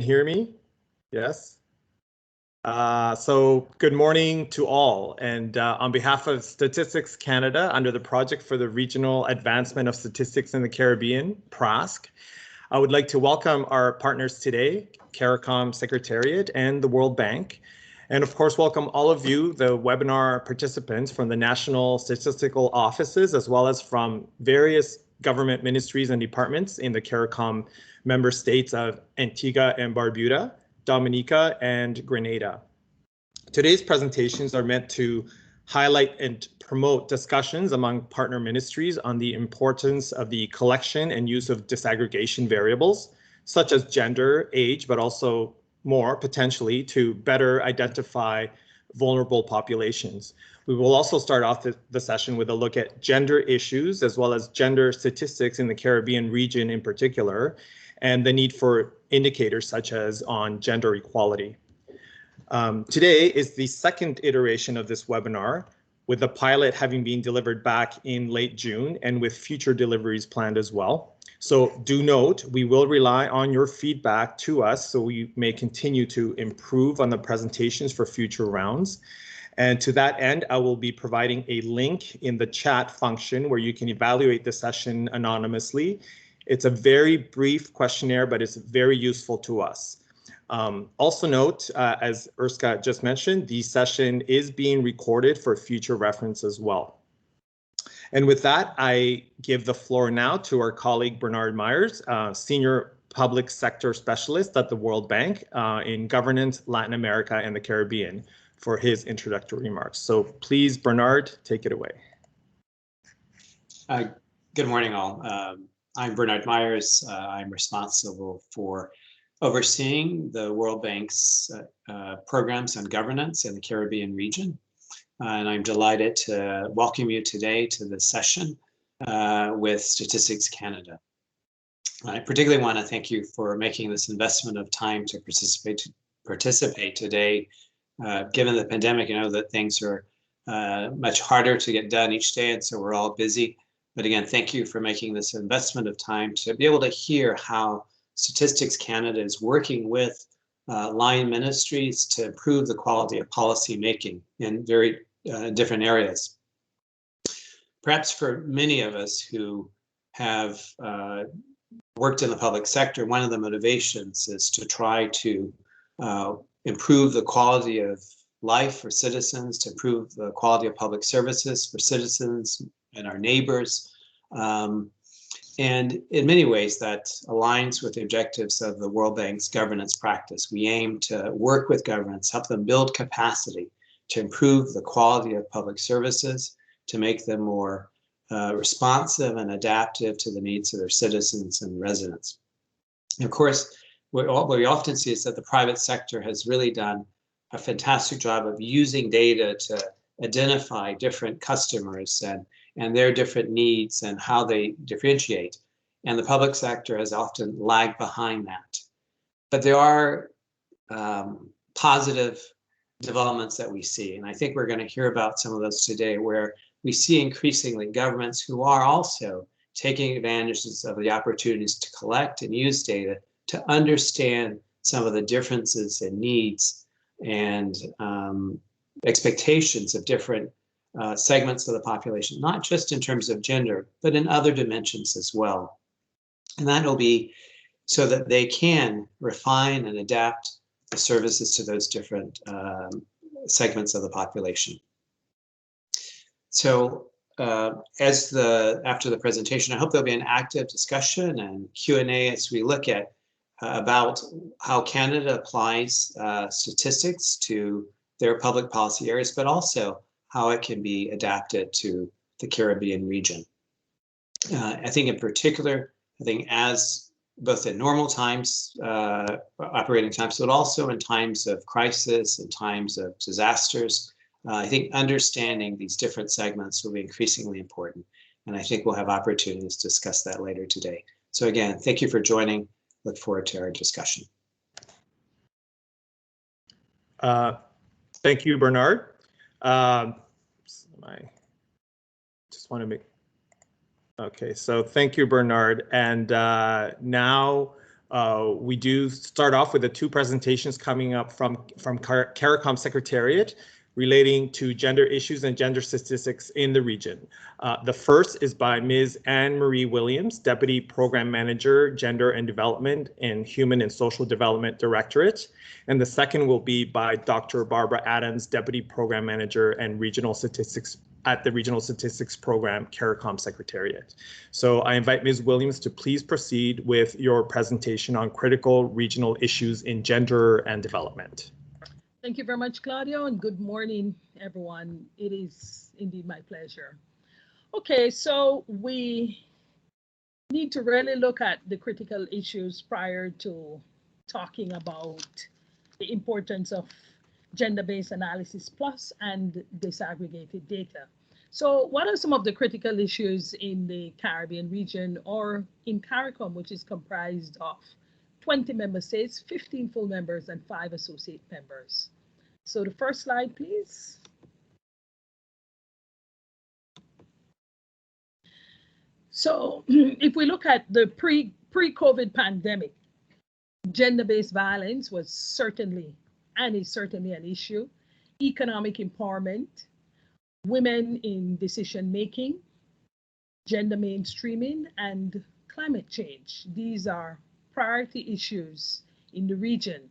Hear me? Yes. So good morning to all. And on behalf of Statistics Canada, under the Project for the Regional Advancement of Statistics in the Caribbean, PRASC, I would like to welcome our partners today, CARICOM Secretariat and the World Bank. And of course, welcome all of you, the webinar participants from the National Statistical Offices, as well as from various government ministries and departments in the CARICOM member states of Antigua and Barbuda, Dominica, and Grenada. Today's presentations are meant to highlight and promote discussions among partner ministries on the importance of the collection and use of disaggregation variables, such as gender, age, but also more potentially to better identify vulnerable populations. We will also start off the session with a look at gender issues as well as gender statistics in the Caribbean region in particular, and the need for indicators such as on gender equality. Today is the second iteration of this webinar, with the pilot having been delivered back in late June and with future deliveries planned as well. So do note, we will rely on your feedback to us so we may continue to improve on the presentations for future rounds. And to that end, I will be providing a link in the chat function where you can evaluate the session anonymously. It's a very brief questionnaire, but it's very useful to us. Also note, as Erska just mentioned, the session is being recorded for future reference as well. And with that, I give the floor now to our colleague Bernard Myers, Senior Public Sector Specialist at the World Bank in Governance, Latin America, and the Caribbean, for his introductory remarks. So please, Bernard, take it away. Good morning, all. I'm Bernard Myers. I'm responsible for overseeing the World Bank's programs on governance in the Caribbean region. And I'm delighted to welcome you today to this session with Statistics Canada. I particularly want to thank you for making this investment of time to participate today. Given the pandemic, I know that things are much harder to get done each day, and so we're all busy. But again, thank you for making this investment of time to be able to hear how Statistics Canada is working with line ministries to improve the quality of policy making in very different areas. Perhaps for many of us who have worked in the public sector, one of the motivations is to try to improve the quality of life for citizens, to improve the quality of public services for citizens and our neighbors. And in many ways, that aligns with the objectives of the World Bank's governance practice. We aim to work with governments, help them build capacity to improve the quality of public services, to make them more responsive and adaptive to the needs of their citizens and residents. And of course, what we often see is that the private sector has really done a fantastic job of using data to identify different customers and their different needs and how they differentiate. And the public sector has often lagged behind that. But there are positive developments that we see. And I think we're going to hear about some of those today, where we see increasingly governments who are also taking advantages of the opportunities to collect and use data to understand some of the differences in needs and expectations of different segments of the population, not just in terms of gender, but in other dimensions as well. And that will be so that they can refine and adapt the services to those different segments of the population. So after the presentation, I hope there'll be an active discussion and Q&A as we look at about how Canada applies statistics to their public policy areas, but also how it can be adapted to the Caribbean region. I think in particular, as both in normal times, operating times, but also in times of crisis and times of disasters, I think understanding these different segments will be increasingly important. And I think we'll have opportunities to discuss that later today. So again, thank you for joining. Look forward to our discussion. Thank you, Bernard. I just want to make, okay, so thank you, Bernard. And now We do start off with the two presentations coming up from CARICOM Secretariat relating to gender issues and gender statistics in the region. The first is by Ms. Anne Marie Williams, Deputy Program Manager, Gender and Development in Human and Social Development Directorate. And the second will be by Dr. Barbara Adams, Deputy Program Manager and Regional Statistics at the Regional Statistics Program, CARICOM Secretariat. So I invite Ms. Williams to please proceed with your presentation on critical regional issues in gender and development. Thank you very much, Claudio, and good morning, everyone. It is indeed my pleasure. Okay, so we need to really look at the critical issues prior to talking about the importance of gender-based analysis plus and disaggregated data. So what are some of the critical issues in the Caribbean region or in CARICOM, which is comprised of 20 member states, 15 full members, and 5 associate members? So the first slide, please. So if we look at the pre-COVID pandemic, gender-based violence was certainly and is certainly an issue. Economic empowerment, women in decision-making, gender mainstreaming, and climate change. These are priority issues in the region.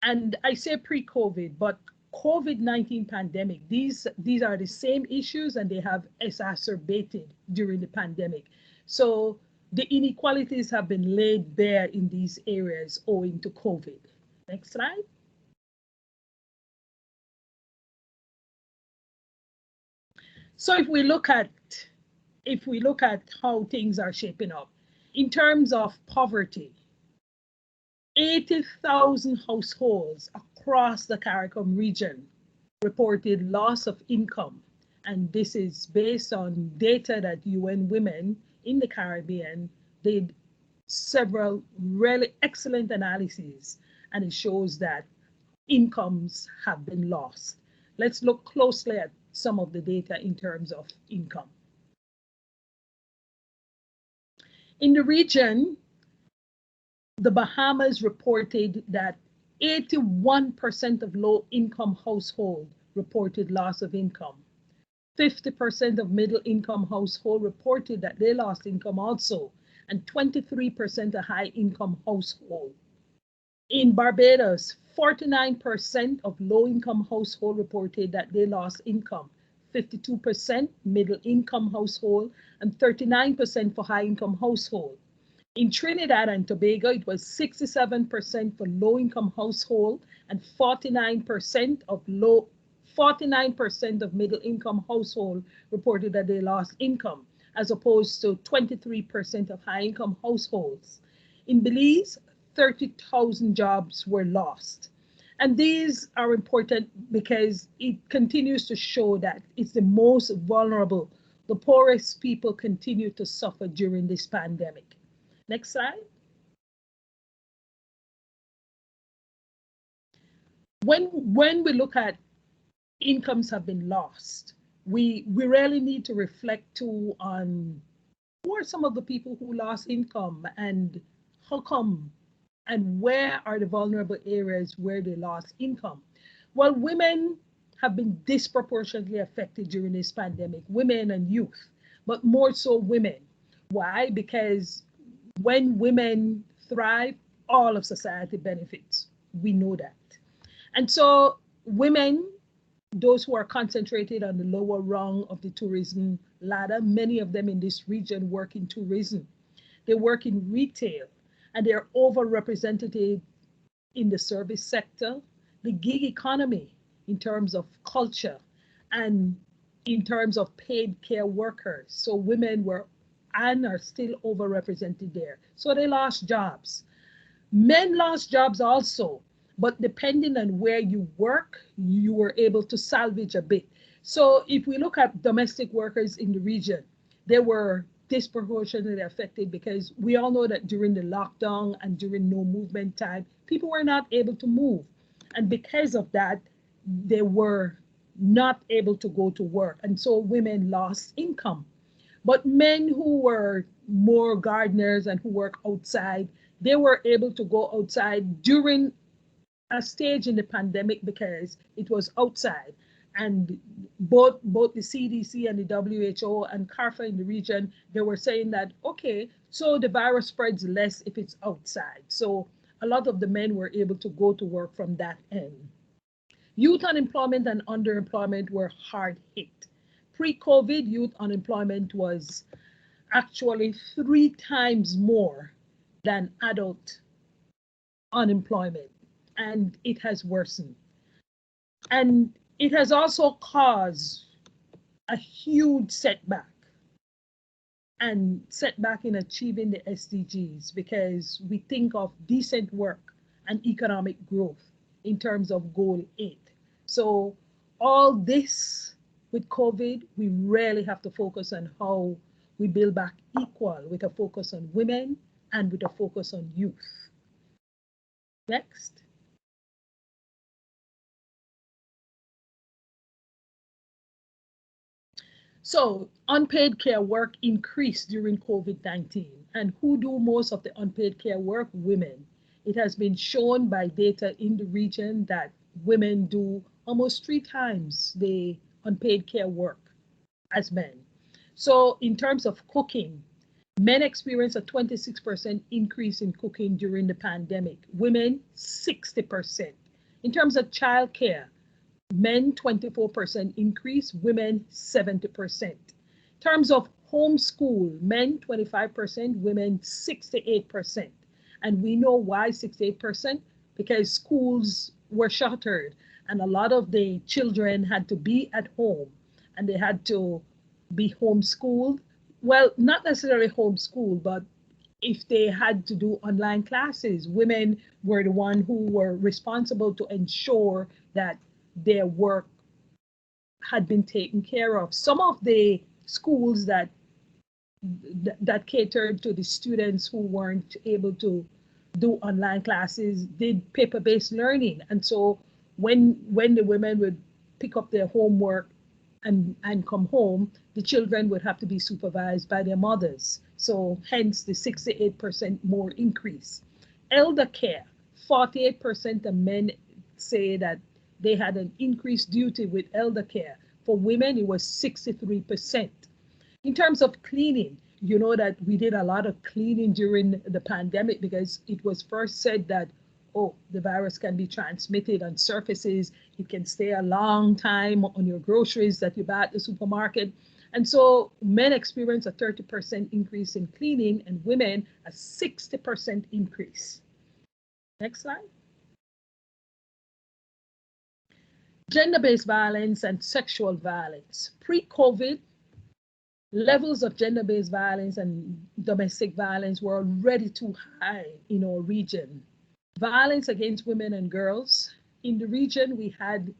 And I say pre-COVID, but COVID-19 pandemic, these are the same issues and they have exacerbated during the pandemic. So the inequalities have been laid bare in these areas owing to COVID. Next slide. So if we look at how things are shaping up, in terms of poverty, 80,000 households across the CARICOM region reported loss of income. And this is based on data that UN Women in the Caribbean did several really excellent analyses, and it shows that incomes have been lost. Let's look closely at some of the data in terms of income. In the region, the Bahamas reported that 81% of low-income households reported loss of income. 50% of middle-income households reported that they lost income also, and 23% of high-income households. In Barbados, 49% of low-income households reported that they lost income, 52% middle-income household, and 39% for high-income household. In Trinidad and Tobago, it was 67% for low-income household and 49% of middle-income household reported that they lost income, as opposed to 23% of high-income households. In Belize, 30,000 jobs were lost. And these are important because it continues to show that it's the most vulnerable. The poorest people continue to suffer during this pandemic. Next slide. When we look at incomes have been lost, we really need to reflect too on who are some of the people who lost income and how come and where are the vulnerable areas where they lost income. Well, women have been disproportionately affected during this pandemic, women and youth, but more so women. Why? Because when women thrive, all of society benefits. We know that. And so women, those who are concentrated on the lower rung of the tourism ladder, many of them in this region work in tourism. They work in retail, and they're overrepresented in the service sector, the gig economy in terms of culture, and in terms of paid care workers. So women were and are still overrepresented there. So they lost jobs. Men lost jobs also, but depending on where you work, you were able to salvage a bit. So if we look at domestic workers in the region, they were disproportionately affected because we all know that during the lockdown and during no movement time, people were not able to move. And because of that, they were not able to go to work. And so women lost income. But men who were more gardeners and who work outside, they were able to go outside during a stage in the pandemic because it was outside. And both the CDC and the WHO and CARPHA in the region, they were saying that, okay, so the virus spreads less if it's outside. So a lot of the men were able to go to work from that end. Youth unemployment and underemployment were hard hit. Pre-COVID, youth unemployment was actually 3 times more than adult unemployment, and it has worsened. And it has also caused a huge setback in achieving the SDGs, because we think of decent work and economic growth in terms of goal 8. So all this with COVID, we really have to focus on how we build back equal, with a focus on women and with a focus on youth. Next. So unpaid care work increased during COVID-19. And who do most of the unpaid care work? Women. It has been shown by data in the region that women do almost 3 times the unpaid care work as men. So in terms of cooking, men experienced a 26% increase in cooking during the pandemic. Women, 60%. In terms of childcare, men 24% increase, women 70%. In terms of homeschool, men 25%, women 68%. And we know why 68%, because schools were shuttered and a lot of the children had to be at home and they had to be homeschooled. Well, not necessarily homeschooled, but if they had to do online classes, women were the one who were responsible to ensure that their work had been taken care of. Some of the schools that catered to the students who weren't able to do online classes did paper-based learning. And so when the women would pick up their homework and come home, the children would have to be supervised by their mothers. So hence the 68% more increase. Elder care, 48% of men say that they had an increased duty with elder care. For women, it was 63%. In terms of cleaning, you know that we did a lot of cleaning during the pandemic because it was first said that, oh, the virus can be transmitted on surfaces. It can stay a long time on your groceries that you buy at the supermarket. And so men experience a 30% increase in cleaning and women a 60% increase. Next slide. Gender-based violence and sexual violence. Pre-COVID, levels of gender-based violence and domestic violence were already too high in our region. Violence against women and girls. In the region, we had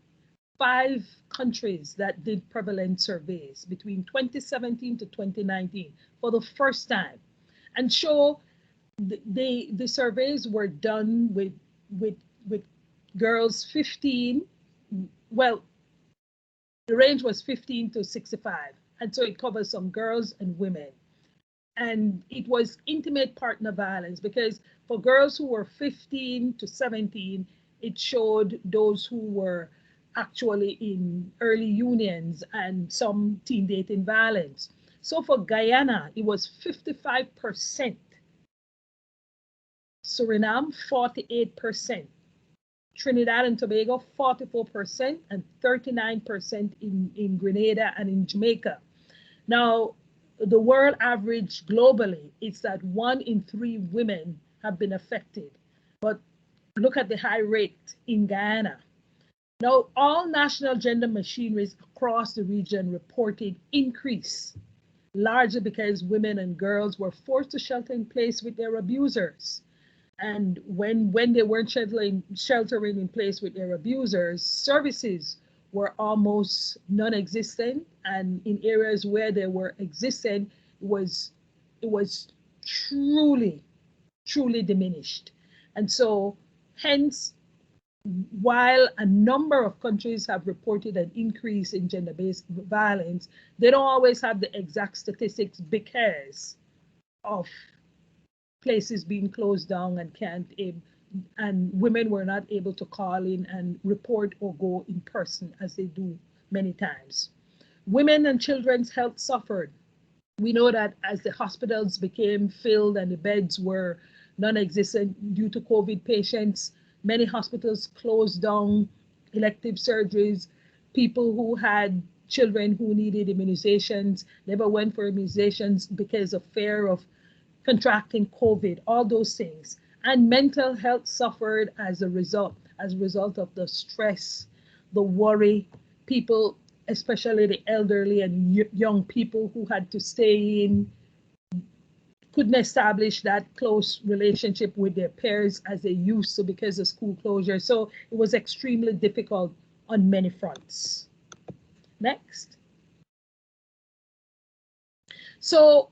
5 countries that did prevalence surveys between 2017 to 2019 for the first time, and show the surveys were done with girls 15. Well, the range was 15 to 65. And so it covers some girls and women. And it was intimate partner violence, because for girls who were 15 to 17, it showed those who were actually in early unions and some teen dating violence. So for Guyana, it was 55%. Suriname, 48%. Trinidad and Tobago, 44%, and 39% in Grenada and in Jamaica. Now, the world average globally is that 1 in 3 women have been affected. But look at the high rate in Guyana. Now, all national gender machineries across the region reported increase, largely because women and girls were forced to shelter in place with their abusers. And when they weren't sheltering in place with their abusers, services were almost non-existent, and in areas where they were existent, it was truly diminished. And so hence, while a number of countries have reported an increase in gender-based violence, they don't always have the exact statistics because of places being closed down and and women were not able to call in and report or go in person as they do many times. Women and children's health suffered. We know that as the hospitals became filled and the beds were non-existent due to COVID patients, many hospitals closed down elective surgeries. People who had children who needed immunizations never went for immunizations because of fear of contracting COVID, all those things. And mental health suffered as a result of the stress, the worry. People, especially the elderly and young people who had to stay in, couldn't establish that close relationship with their peers as they used to because of school closure. So it was extremely difficult on many fronts. Next. So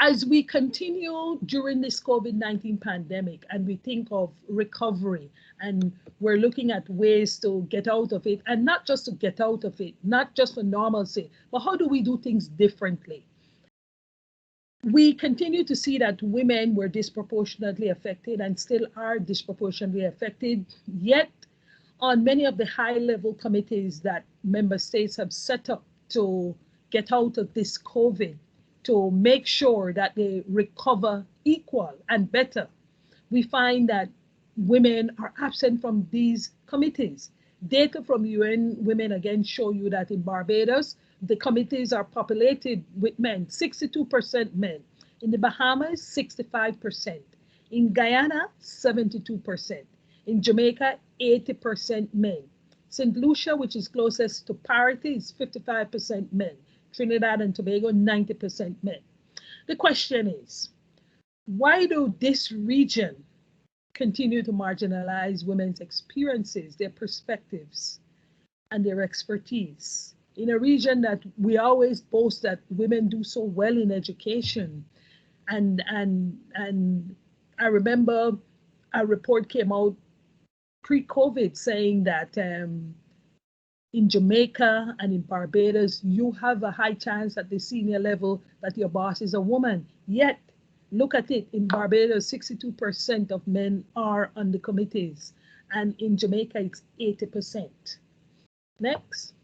as we continue during this COVID-19 pandemic and we think of recovery and we're looking at ways to get out of it, and not just to get out of it, not just for normalcy, but how do we do things differently? We continue to see that women were disproportionately affected and still are disproportionately affected, yet on many of the high-level committees that member states have set up to get out of this COVID, to make sure that they recover equal and better, we find that women are absent from these committees. Data from UN Women again show you that in Barbados, the committees are populated with men, 62% men. In the Bahamas, 65%. In Guyana, 72%. In Jamaica, 80% men. St. Lucia, which is closest to parity, is 55% men. Trinidad and Tobago, 90% men. The question is, why do this region continue to marginalize women's experiences, their perspectives, and their expertise? In a region that we always boast that women do so well in education. And I remember a report came out pre-COVID saying that in Jamaica and in Barbados, you have a high chance at the senior level that your boss is a woman. Yet, look at it, in Barbados, 62% of men are on the committees. And in Jamaica, it's 80%. Next.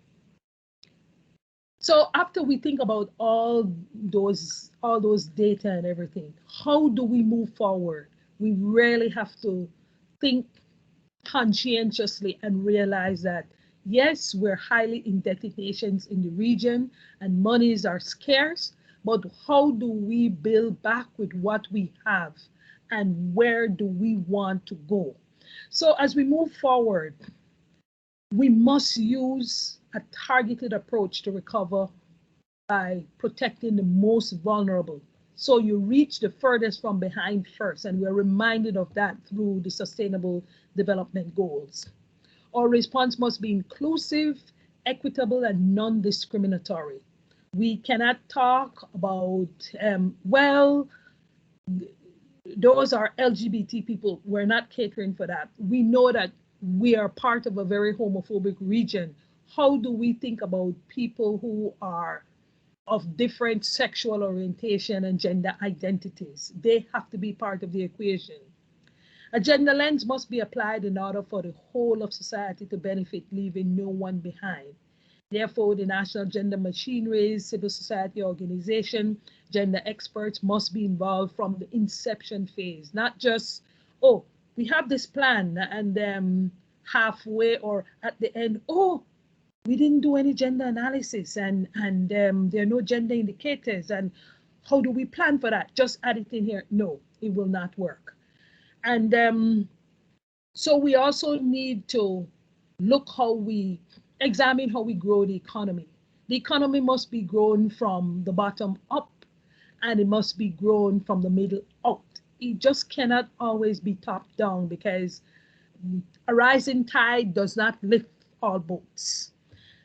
So after we think about all those data and everything, how do we move forward? We really have to think conscientiously and realize that yes, we're highly indebted nations in the region and monies are scarce, but how do we build back with what we have and where do we want to go? So as we move forward, we must use a targeted approach to recover by protecting the most vulnerable. So you reach the furthest from behind first, and we're reminded of that through the Sustainable Development Goals. Our response must be inclusive, equitable, and non-discriminatory. We cannot talk about, well, those are LGBT people. We're not catering for that. We know that we are part of a very homophobic region. How do we think about people who are of different sexual orientation and gender identities? They have to be part of the equation. A gender lens must be applied in order for the whole of society to benefit, leaving no one behind. Therefore, the national gender machineries, civil society organization, gender experts must be involved from the inception phase, not just, oh, we have this plan and halfway or at the end, oh, we didn't do any gender analysis and there are no gender indicators. And how do we plan for that? Just add it in here. No, it will not work. And so we also need to examine how we grow the economy. The economy must be grown from the bottom up and it must be grown from the middle out. It just cannot always be top down because a rising tide does not lift all boats.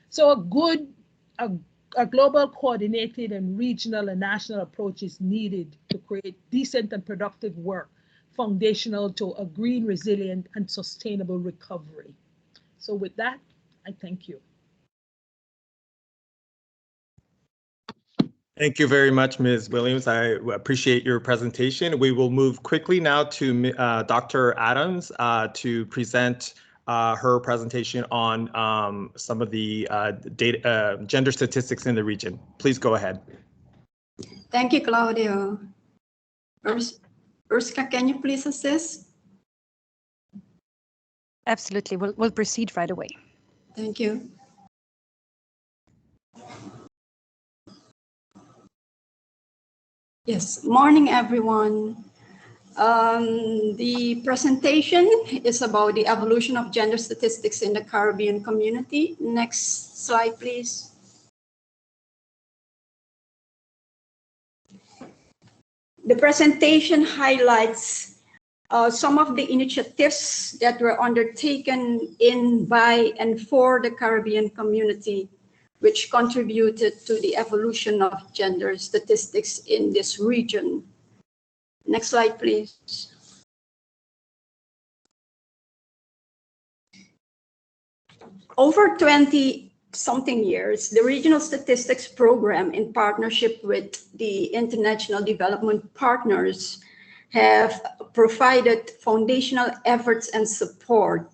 So a global coordinated and regional and national approach is needed to create decent and productive work, foundational to a green, resilient, and sustainable recovery. So with that, I thank you. Thank you very much, Ms. Williams. I appreciate your presentation. We will move quickly now to Dr. Adams to present her presentation on some of the data, gender statistics in the region. Please go ahead. Thank you, Claudio. Urska, can you please assist? Absolutely. We'll proceed right away. Thank you. Yes, morning, everyone. The presentation is about the evolution of gender statistics in the Caribbean community. Next slide, please. The presentation highlights some of the initiatives that were undertaken in, by, and for the Caribbean community, which contributed to the evolution of gender statistics in this region. Next slide, please. Over 20-something years, the Regional Statistics Program, in partnership with the International Development Partners, have provided foundational efforts and support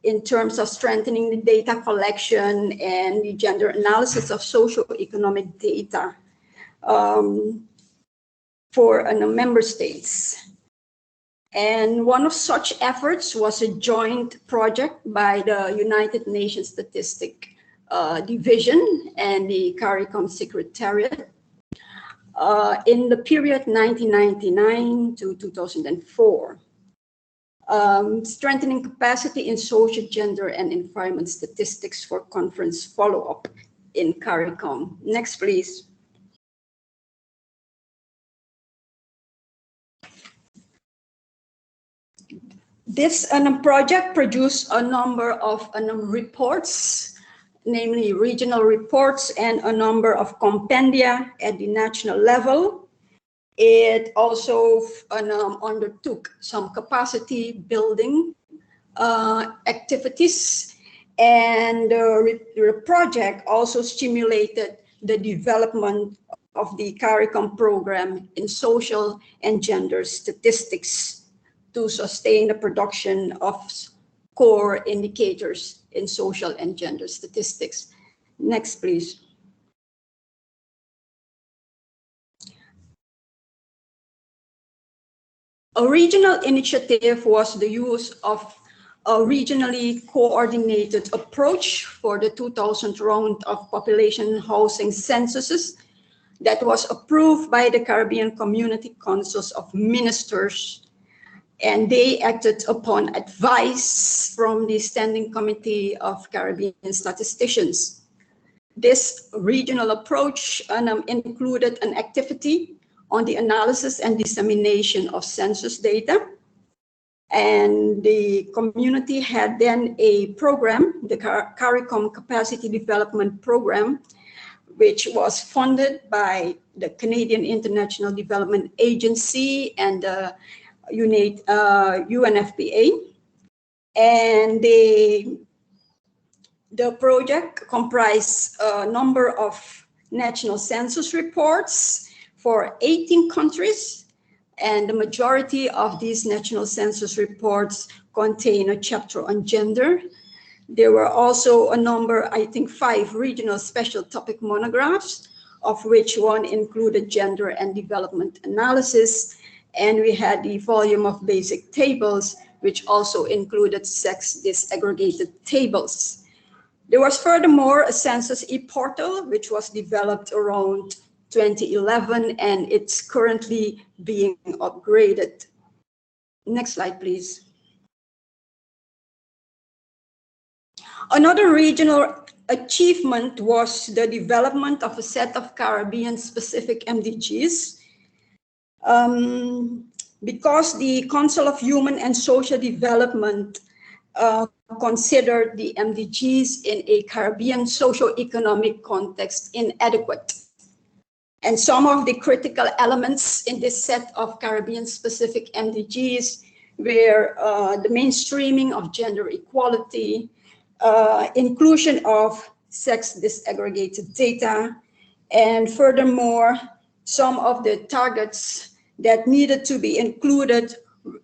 in terms of strengthening the data collection and the gender analysis of socioeconomic data for member states. And one of such efforts was a joint project by the United Nations Statistic Division and the CARICOM Secretariat in the period 1999 to 2004. Strengthening capacity in social, gender, and environment statistics for conference follow-up in CARICOM. Next, please. This project produced a number of reports, namely regional reports, and a number of compendia at the national level. It also undertook some capacity building activities, and the project also stimulated the development of the CARICOM program in social and gender statistics to sustain the production of core indicators in social and gender statistics. Next, please. A regional initiative was the use of a regionally coordinated approach for the 2000 round of population housing censuses that was approved by the Caribbean Community Councils of Ministers, and they acted upon advice from the Standing Committee of Caribbean Statisticians. This regional approach included an activity on the analysis and dissemination of census data. And the community had then a program, the CARICOM Capacity Development Program, which was funded by the Canadian International Development Agency and the UNFPA. And the project comprised a number of national census reports for 18 countries, and the majority of these national census reports contain a chapter on gender. There were also a number, I think 5 regional special topic monographs, of which one included gender and development analysis, and we had the volume of basic tables, which also included sex disaggregated tables. There was furthermore a census e-portal, which was developed around 2011, and it's currently being upgraded. Next slide, please. Another regional achievement was the development of a set of Caribbean-specific MDGs. Because the Council of Human and Social Development considered the MDGs in a Caribbean socio-economic context inadequate. And some of the critical elements in this set of Caribbean-specific MDGs were the mainstreaming of gender equality, inclusion of sex disaggregated data, And furthermore, some of the targets that needed to be included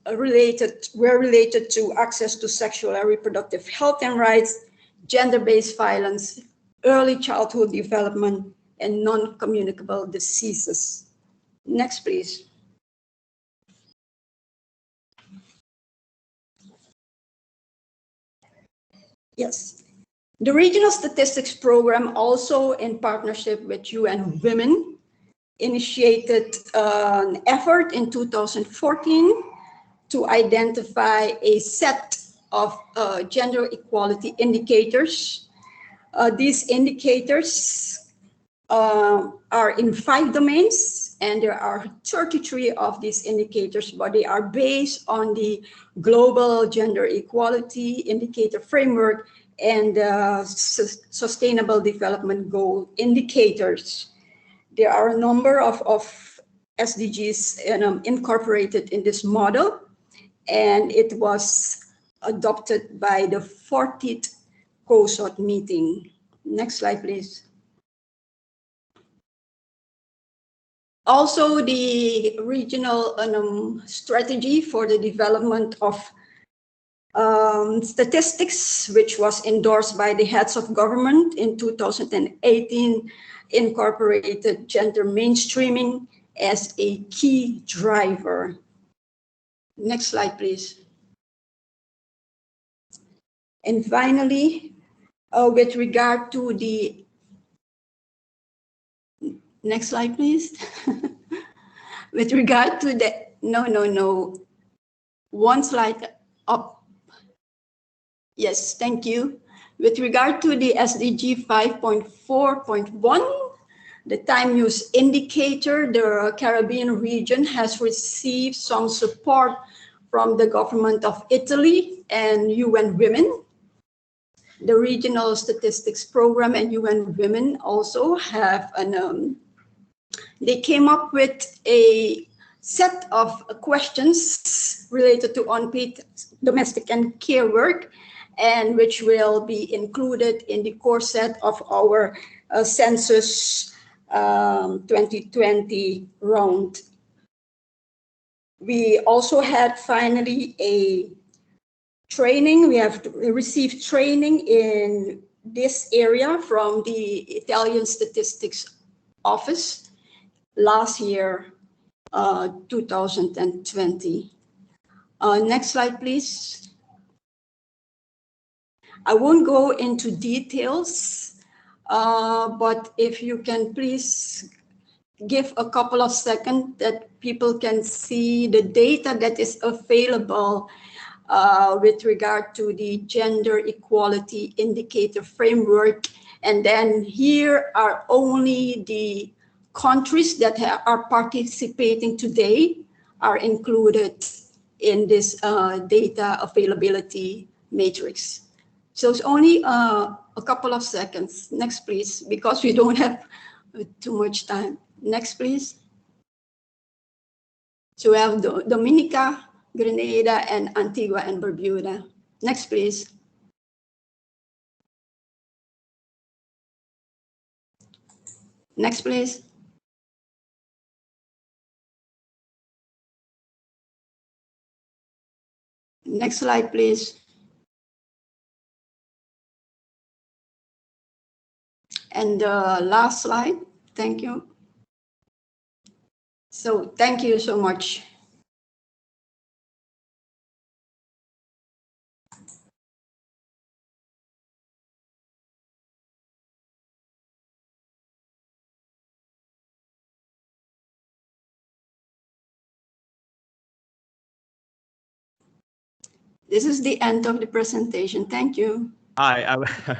were related to access to sexual and reproductive health and rights, gender-based violence, early childhood development, and non-communicable diseases. Next, please. Yes. The Regional Statistics Program, also in partnership with UN Women, initiated an effort in 2014 to identify a set of gender equality indicators. These indicators are in 5 domains, and there are 33 of these indicators, but they are based on the Global Gender Equality Indicator Framework and Sustainable Development Goal indicators. There are a number of SDGs incorporated in this model, and it was adopted by the 40th COSOT meeting. Next slide, please. Also, the regional strategy for the development of statistics, which was endorsed by the heads of government in 2018, incorporated gender mainstreaming as a key driver. Next slide, please. And finally, with regard to the next slide, please. With regard to the, no, one slide up. Yes, thank you. With regard to the SDG 5.4.1, the time use indicator, the Caribbean region has received some support from the government of Italy and UN Women. The Regional Statistics Program and UN Women also have they came up with a set of questions related to unpaid domestic and care work, and which will be included in the core set of our census 2020 round. We also had finally a training. We have received training in this area from the Italian Statistics Office last year, 2020. Next slide, please. I won't go into details, but if you can please give a couple of seconds that people can see the data that is available with regard to the Gender Equality Indicator Framework. And then here are only the countries that are participating today are included in this data availability matrix. So it's only a couple of seconds. Next, please, because we don't have too much time. Next, please. So we have Dominica, Grenada, and Antigua and Barbuda. Next, please. Next, please. Next slide, please. And the last slide. Thank you. So thank you so much. This is the end of the presentation. Thank you. Hi, I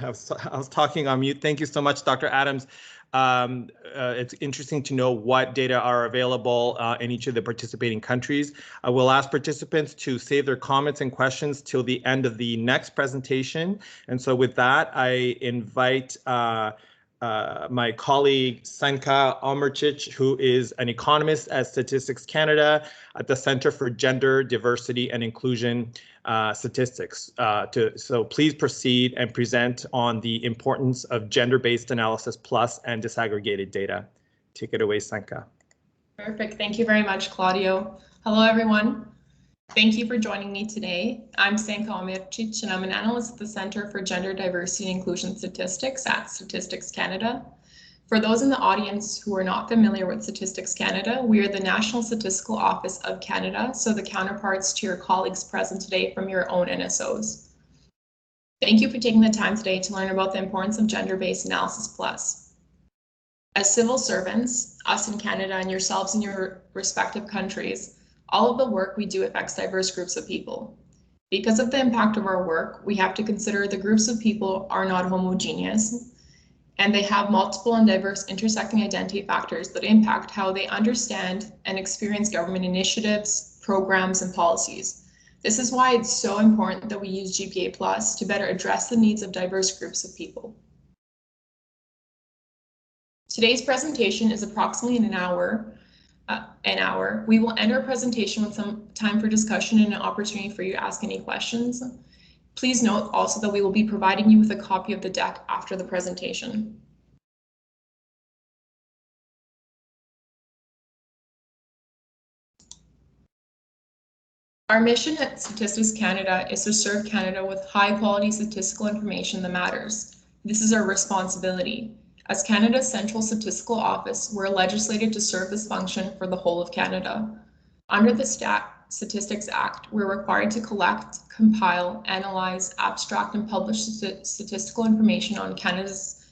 was talking on mute. Thank you so much, Dr. Adams. It's interesting to know what data are available in each of the participating countries. I will ask participants to save their comments and questions till the end of the next presentation. And so with that, I invite my colleague Sanka Almerchich, who is an economist at Statistics Canada at the Center for Gender, Diversity and Inclusion Statistics. So please proceed and present on the importance of gender-based analysis plus and disaggregated data. Take it away, Sanka. Perfect. Thank you very much, Claudio. Hello, everyone. Thank you for joining me today. I'm Sanka Almerchich, and I'm an analyst at the Center for Gender, Diversity and Inclusion Statistics at Statistics Canada. For those in the audience who are not familiar with Statistics Canada, we are the National Statistical Office of Canada, so the counterparts to your colleagues present today from your own NSOs. Thank you for taking the time today to learn about the importance of gender-based analysis plus. As civil servants, us in Canada and yourselves in your respective countries, all of the work we do affects diverse groups of people. Because of the impact of our work, we have to consider the groups of people are not homogeneous, and they have multiple and diverse intersecting identity factors that impact how they understand and experience government initiatives, programs, and policies. This is why it's so important that we use GPA Plus to better address the needs of diverse groups of people. Today's presentation is approximately an hour. We will end our presentation with some time for discussion and an opportunity for you to ask any questions. Please note also that we will be providing you with a copy of the deck after the presentation. Our mission at Statistics Canada is to serve Canada with high-quality statistical information that matters. This is our responsibility. As Canada's central statistical office, we're legislated to serve this function for the whole of Canada. Under the Statistics Act, we're required to collect, compile, analyze, abstract, and publish statistical information on Canada's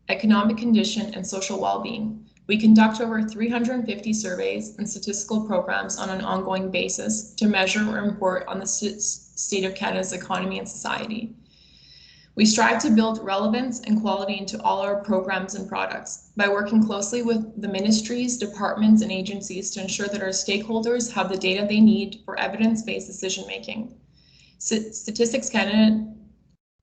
economic condition and social well-being. We conduct over 350 surveys and statistical programs on an ongoing basis to measure or report on the state of Canada's economy and society. We strive to build relevance and quality into all our programs and products by working closely with the ministries, departments, and agencies to ensure that our stakeholders have the data they need for evidence-based decision-making. Statistics Canada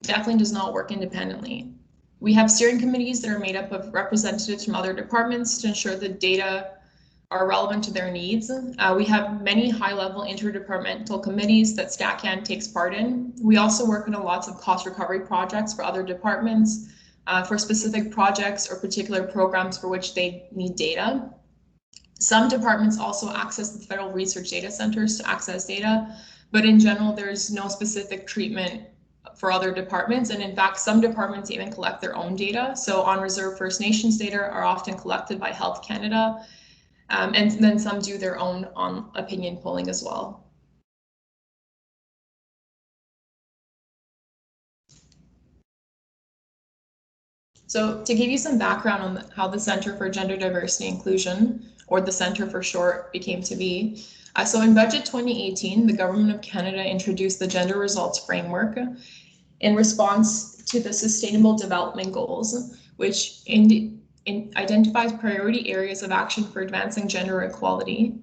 definitely does not work independently. We have steering committees that are made up of representatives from other departments to ensure the data are relevant to their needs. We have many high-level interdepartmental committees that StatCan takes part in. We also work on lots of cost recovery projects for other departments, for specific projects or particular programs for which they need data. Some departments also access the federal research data centers to access data, but in general, there's no specific treatment for other departments. And in fact, some departments even collect their own data. So on-reserve First Nations data are often collected by Health Canada. And then some do their own opinion polling as well. So to give you some background on how the Center for Gender Diversity Inclusion, or the Center for short, became to be. So in Budget 2018, the Government of Canada introduced the Gender Results Framework in response to the Sustainable Development Goals, which identifies priority areas of action for advancing gender equality.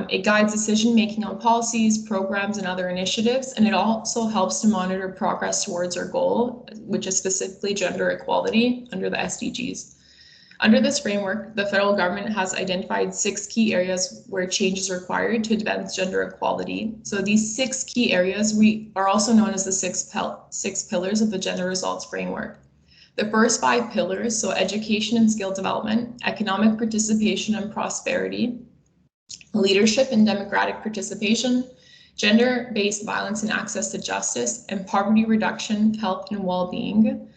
It guides decision-making on policies, programs, and other initiatives, and it also helps to monitor progress towards our goal, which is specifically gender equality under the SDGs. Under this framework, the federal government has identified 6 key areas where change is required to advance gender equality. So these 6 key areas are also known as the six pillars of the Gender Results Framework. The first 5 pillars, so education and skill development, economic participation and prosperity, leadership and democratic participation, gender-based violence and access to justice, and poverty reduction, health and well-being,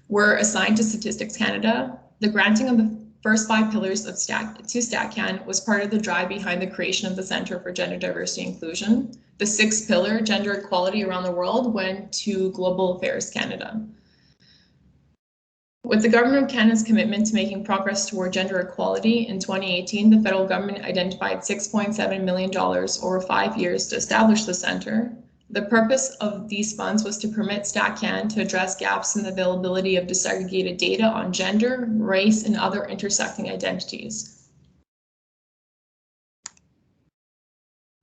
were assigned to Statistics Canada. The granting of the first 5 pillars to StatCan was part of the drive behind the creation of the Center for Gender Diversity Inclusion. The 6th pillar, gender equality around the world, went to Global Affairs Canada. With the Government of Canada's commitment to making progress toward gender equality, in 2018, the federal government identified $6.7 million over 5 years to establish the center. The purpose of these funds was to permit StatCan to address gaps in the availability of disaggregated data on gender, race, and other intersecting identities.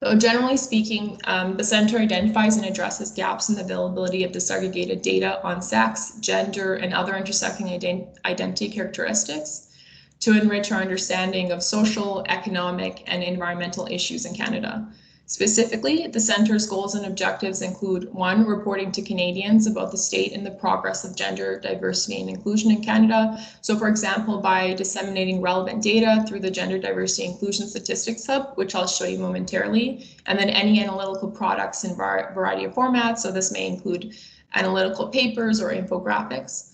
So generally speaking, the center identifies and addresses gaps in the availability of disaggregated data on sex, gender, and other intersecting identity characteristics to enrich our understanding of social, economic, and environmental issues in Canada. Specifically, the center's goals and objectives include 1, reporting to Canadians about the state and the progress of gender diversity and inclusion in Canada. So for example, by disseminating relevant data through the Gender Diversity Inclusion Statistics Hub, which I'll show you momentarily, and then any analytical products in a variety of formats. So this may include analytical papers or infographics.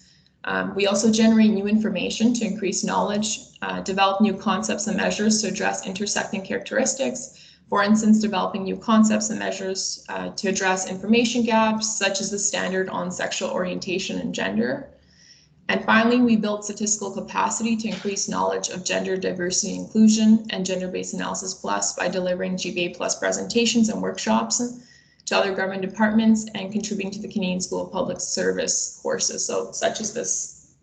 We also generate new information to increase knowledge, develop new concepts and measures to address intersecting characteristics. For instance, developing new concepts and measures to address information gaps, such as the standard on sexual orientation and gender. And finally, we build statistical capacity to increase knowledge of gender diversity and inclusion and gender-based analysis plus by delivering GBA plus presentations and workshops to other government departments and contributing to the Canadian School of Public Service courses, so such as this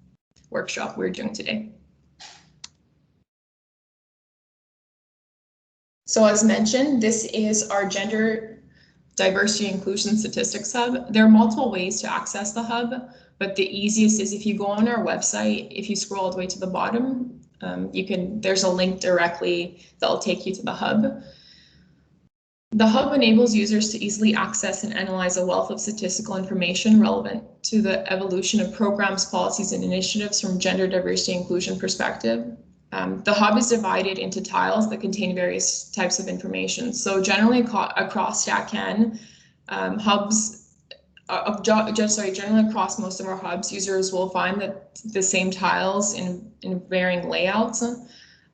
workshop we're doing today. So as mentioned, this is our Gender Diversity Inclusion Statistics Hub. There are multiple ways to access the hub, but the easiest is if you go on our website, if you scroll all the way to the bottom, there's a link directly that'll take you to the hub. The hub enables users to easily access and analyze a wealth of statistical information relevant to the evolution of programs, policies, and initiatives from gender diversity inclusion perspective. The hub is divided into tiles that contain various types of information. So generally across StatCan, generally across most of our hubs, users will find that the same tiles in varying layouts.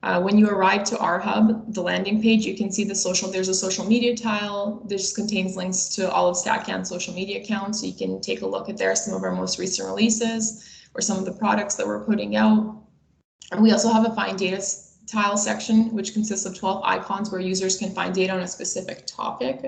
When you arrive to our hub, the landing page, you can see there's a social media tile. This contains links to all of StatCan's social media accounts. So you can take a look at some of our most recent releases or some of the products that we're putting out. And we also have a find data tile section, which consists of 12 icons where users can find data on a specific topic,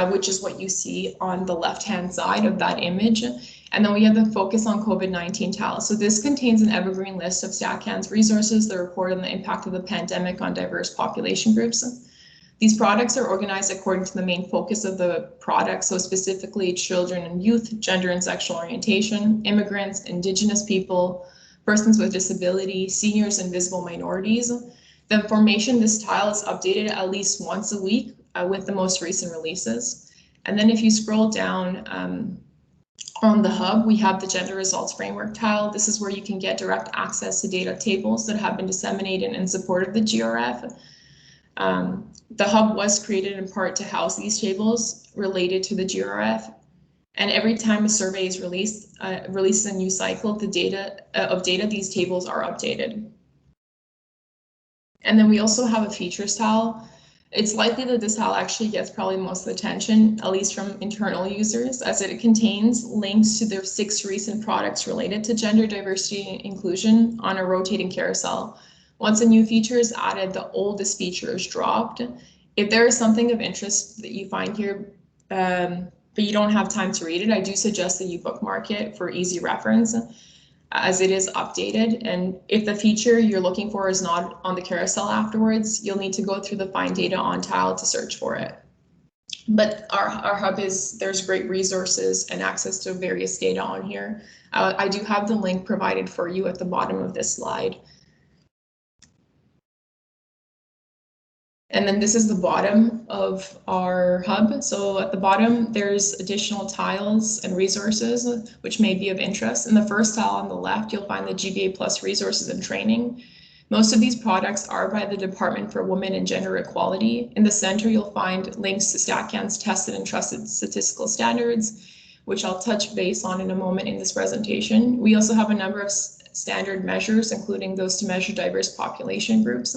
which is what you see on the left-hand side of that image. And then we have the focus on COVID-19 tile. So this contains an evergreen list of StatCan's resources that report on the impact of the pandemic on diverse population groups. These products are organized according to the main focus of the product, so specifically children and youth, gender and sexual orientation, immigrants, Indigenous people, persons with disability, seniors, and visible minorities. The information, this tile is updated at least once a week with the most recent releases. And then if you scroll down on the hub, we have the gender results framework tile. This is where you can get direct access to data tables that have been disseminated in support of the GRF. The hub was created in part to house these tables related to the GRF. And every time a survey is released a new cycle, the data, these tables are updated. And then we also have a features tile. It's likely that this tile actually gets probably most of the attention, at least from internal users, as it contains links to the 6 recent products related to gender diversity and inclusion on a rotating carousel. Once a new feature is added, the oldest feature is dropped. If there is something of interest that you find here, but you don't have time to read it, I do suggest that you bookmark it for easy reference as it is updated. And if the feature you're looking for is not on the carousel afterwards, you'll need to go through the find data on tile to search for it. But our hub there's great resources and access to various data on here. I do have the link provided for you at the bottom of this slide. And then this is the bottom of our hub. So at the bottom, there's additional tiles and resources which may be of interest. In the first tile on the left, you'll find the GBA Plus resources and training. Most of these products are by the Department for Women and Gender Equality. In the center, you'll find links to StatCan's tested and trusted statistical standards, which I'll touch base on in a moment in this presentation. We also have a number of standard measures, including those to measure diverse population groups.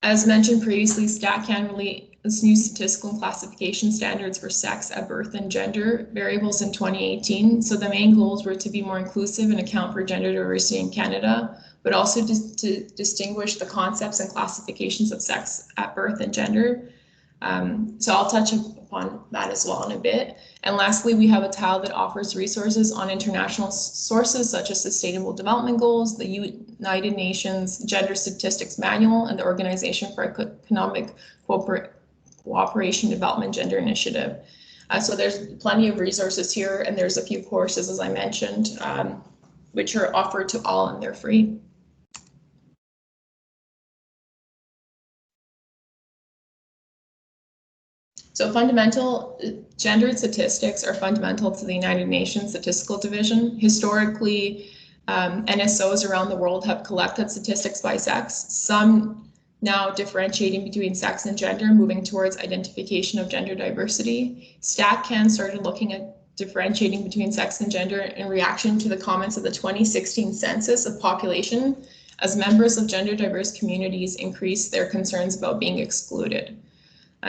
As mentioned previously, StatCan released new statistical and classification standards for sex at birth and gender variables in 2018. So the main goals were to be more inclusive and account for gender diversity in Canada, but also to distinguish the concepts and classifications of sex at birth and gender. So I'll touch upon that as well in a bit. And lastly, we have a tile that offers resources on international sources such as Sustainable Development Goals, the United Nations Gender Statistics Manual, and the Organization for Economic Cooperation Development Gender Initiative. So there's plenty of resources here, and there's a few courses, as I mentioned, which are offered to all, and they're free. So gendered statistics are fundamental to the United Nations Statistical Division. Historically, NSOs around the world have collected statistics by sex, some now differentiating between sex and gender, moving towards identification of gender diversity. StatCan started looking at differentiating between sex and gender in reaction to the comments of the 2016 census of population, as members of gender diverse communities increased their concerns about being excluded.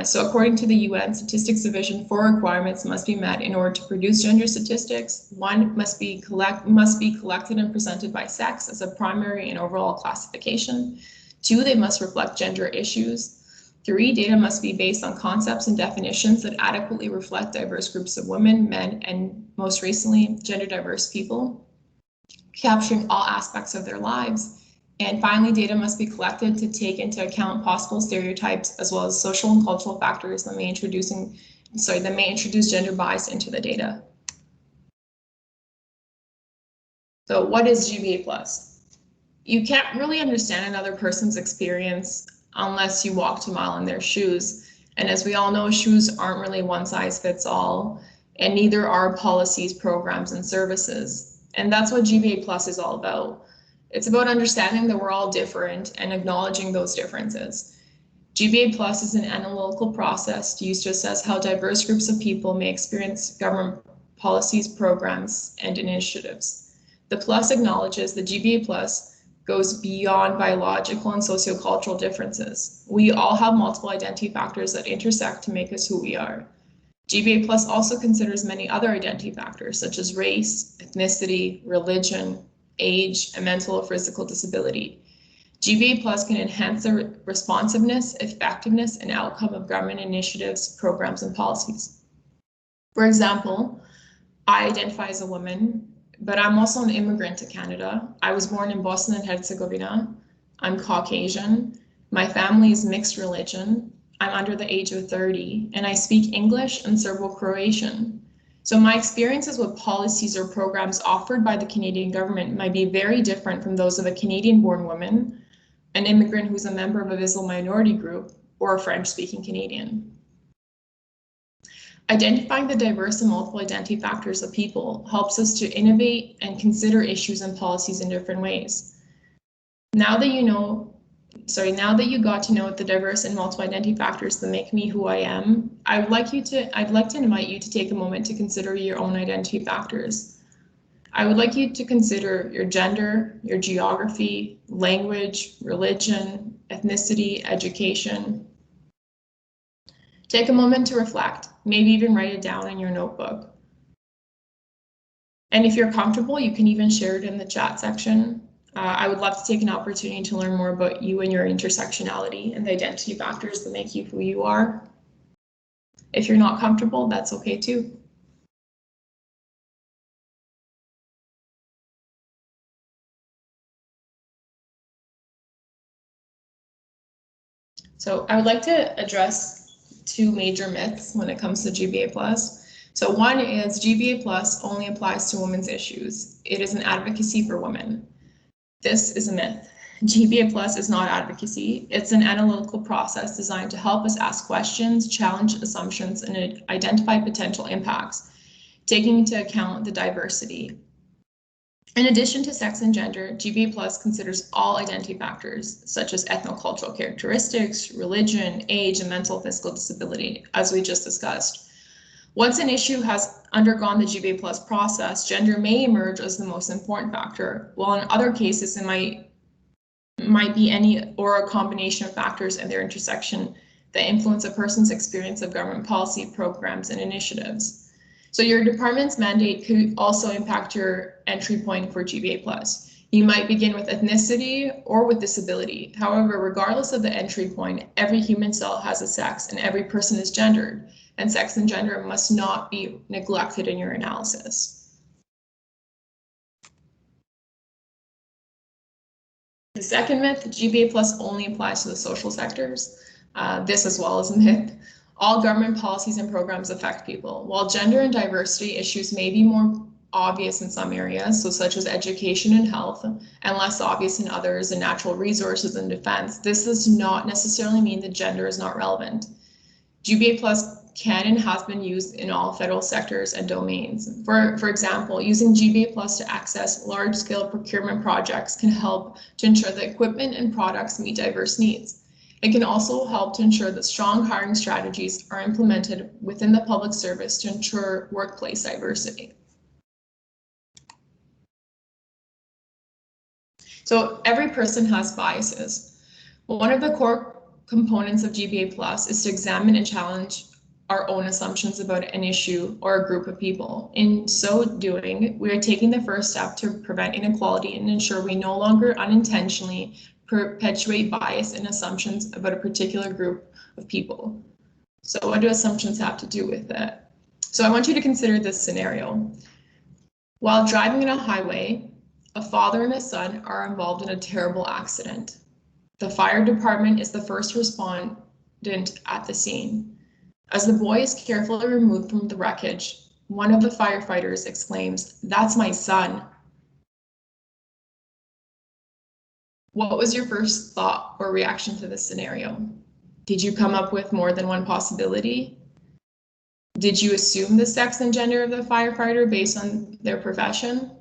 So according to the UN Statistics Division, 4 requirements must be met in order to produce gender statistics. 1, must be collected and presented by sex as a primary and overall classification. 2, they must reflect gender issues. 3, data must be based on concepts and definitions that adequately reflect diverse groups of women, men, and most recently, gender diverse people, capturing all aspects of their lives. And finally, data must be collected to take into account possible stereotypes as well as social and cultural factors that may introduce gender bias into the data. So what is GBA plus? You can't really understand another person's experience unless you walked a mile in their shoes. And as we all know, shoes aren't really one size fits all, and neither are policies, programs, and services. And that's what GBA plus is all about. It's about understanding that we're all different and acknowledging those differences. GBA Plus is an analytical process used to assess how diverse groups of people may experience government policies, programs, and initiatives. The Plus acknowledges that GBA Plus goes beyond biological and sociocultural differences. We all have multiple identity factors that intersect to make us who we are. GBA Plus also considers many other identity factors such as race, ethnicity, religion, age, and mental or physical disability. GBA Plus can enhance the responsiveness, effectiveness, and outcome of government initiatives, programs, and policies. For example, I identify as a woman, but I'm also an immigrant to Canada. I was born in Bosnia and Herzegovina. I'm Caucasian. My family is mixed religion. I'm under the age of 30, and I speak English and Serbo-Croatian. So my experiences with policies or programs offered by the Canadian government might be very different from those of a Canadian-born woman, an immigrant who's a member of a visible minority group, or a French-speaking Canadian. Identifying the diverse and multiple identity factors of people helps us to innovate and consider issues and policies in different ways. Now that you got to know the diverse and multiple identity factors that make me who I am, I'd like to invite you to take a moment to consider your own identity factors. I would like you to consider your gender, your geography, language, religion, ethnicity, education. Take a moment to reflect, maybe even write it down in your notebook. And if you're comfortable, you can even share it in the chat section. I would love to take an opportunity to learn more about you and your intersectionality and the identity factors that make you who you are. If you're not comfortable, that's okay too. So I would like to address 2 major myths when it comes to GBA plus. So one is GBA plus only applies to women's issues. It is an advocacy for women. This is a myth. GBA Plus is not advocacy. It's an analytical process designed to help us ask questions, challenge assumptions, and identify potential impacts, taking into account the diversity. In addition to sex and gender, GBA Plus considers all identity factors, such as ethnocultural characteristics, religion, age, and mental physical disability, as we just discussed. Once an issue has undergone the GBA Plus process, gender may emerge as the most important factor, while in other cases it might be any or a combination of factors and their intersection that influence a person's experience of government policy, programs, and initiatives. So your department's mandate could also impact your entry point for GBA Plus. You might begin with ethnicity or with disability. However, regardless of the entry point, every human cell has a sex and every person is gendered, and sex and gender must not be neglected in your analysis. The second myth, GPA plus only applies to the social sectors. This as well is a myth. All government policies and programs affect people. While gender and diversity issues may be more obvious in some areas, so such as education and health, and less obvious in others, in natural resources and defense, this does not necessarily mean that gender is not relevant. GPA plus can and has been used in all federal sectors and domains. For example, using GPA plus to access large-scale procurement projects can help to ensure that equipment and products meet diverse needs. It can also help to ensure that strong hiring strategies are implemented within the public service to ensure workplace diversity. So every person has biases. One of the core components of GPA plus is to examine and challenge our own assumptions about an issue or a group of people. In so doing, we are taking the first step to prevent inequality and ensure we no longer unintentionally perpetuate bias and assumptions about a particular group of people. So what do assumptions have to do with that? So I want you to consider this scenario. While driving on a highway, a father and a son are involved in a terrible accident. The fire department is the first respondent at the scene. As the boy is carefully removed from the wreckage, one of the firefighters exclaims, "That's my son." What was your first thought or reaction to this scenario? Did you come up with more than one possibility? Did you assume the sex and gender of the firefighter based on their profession?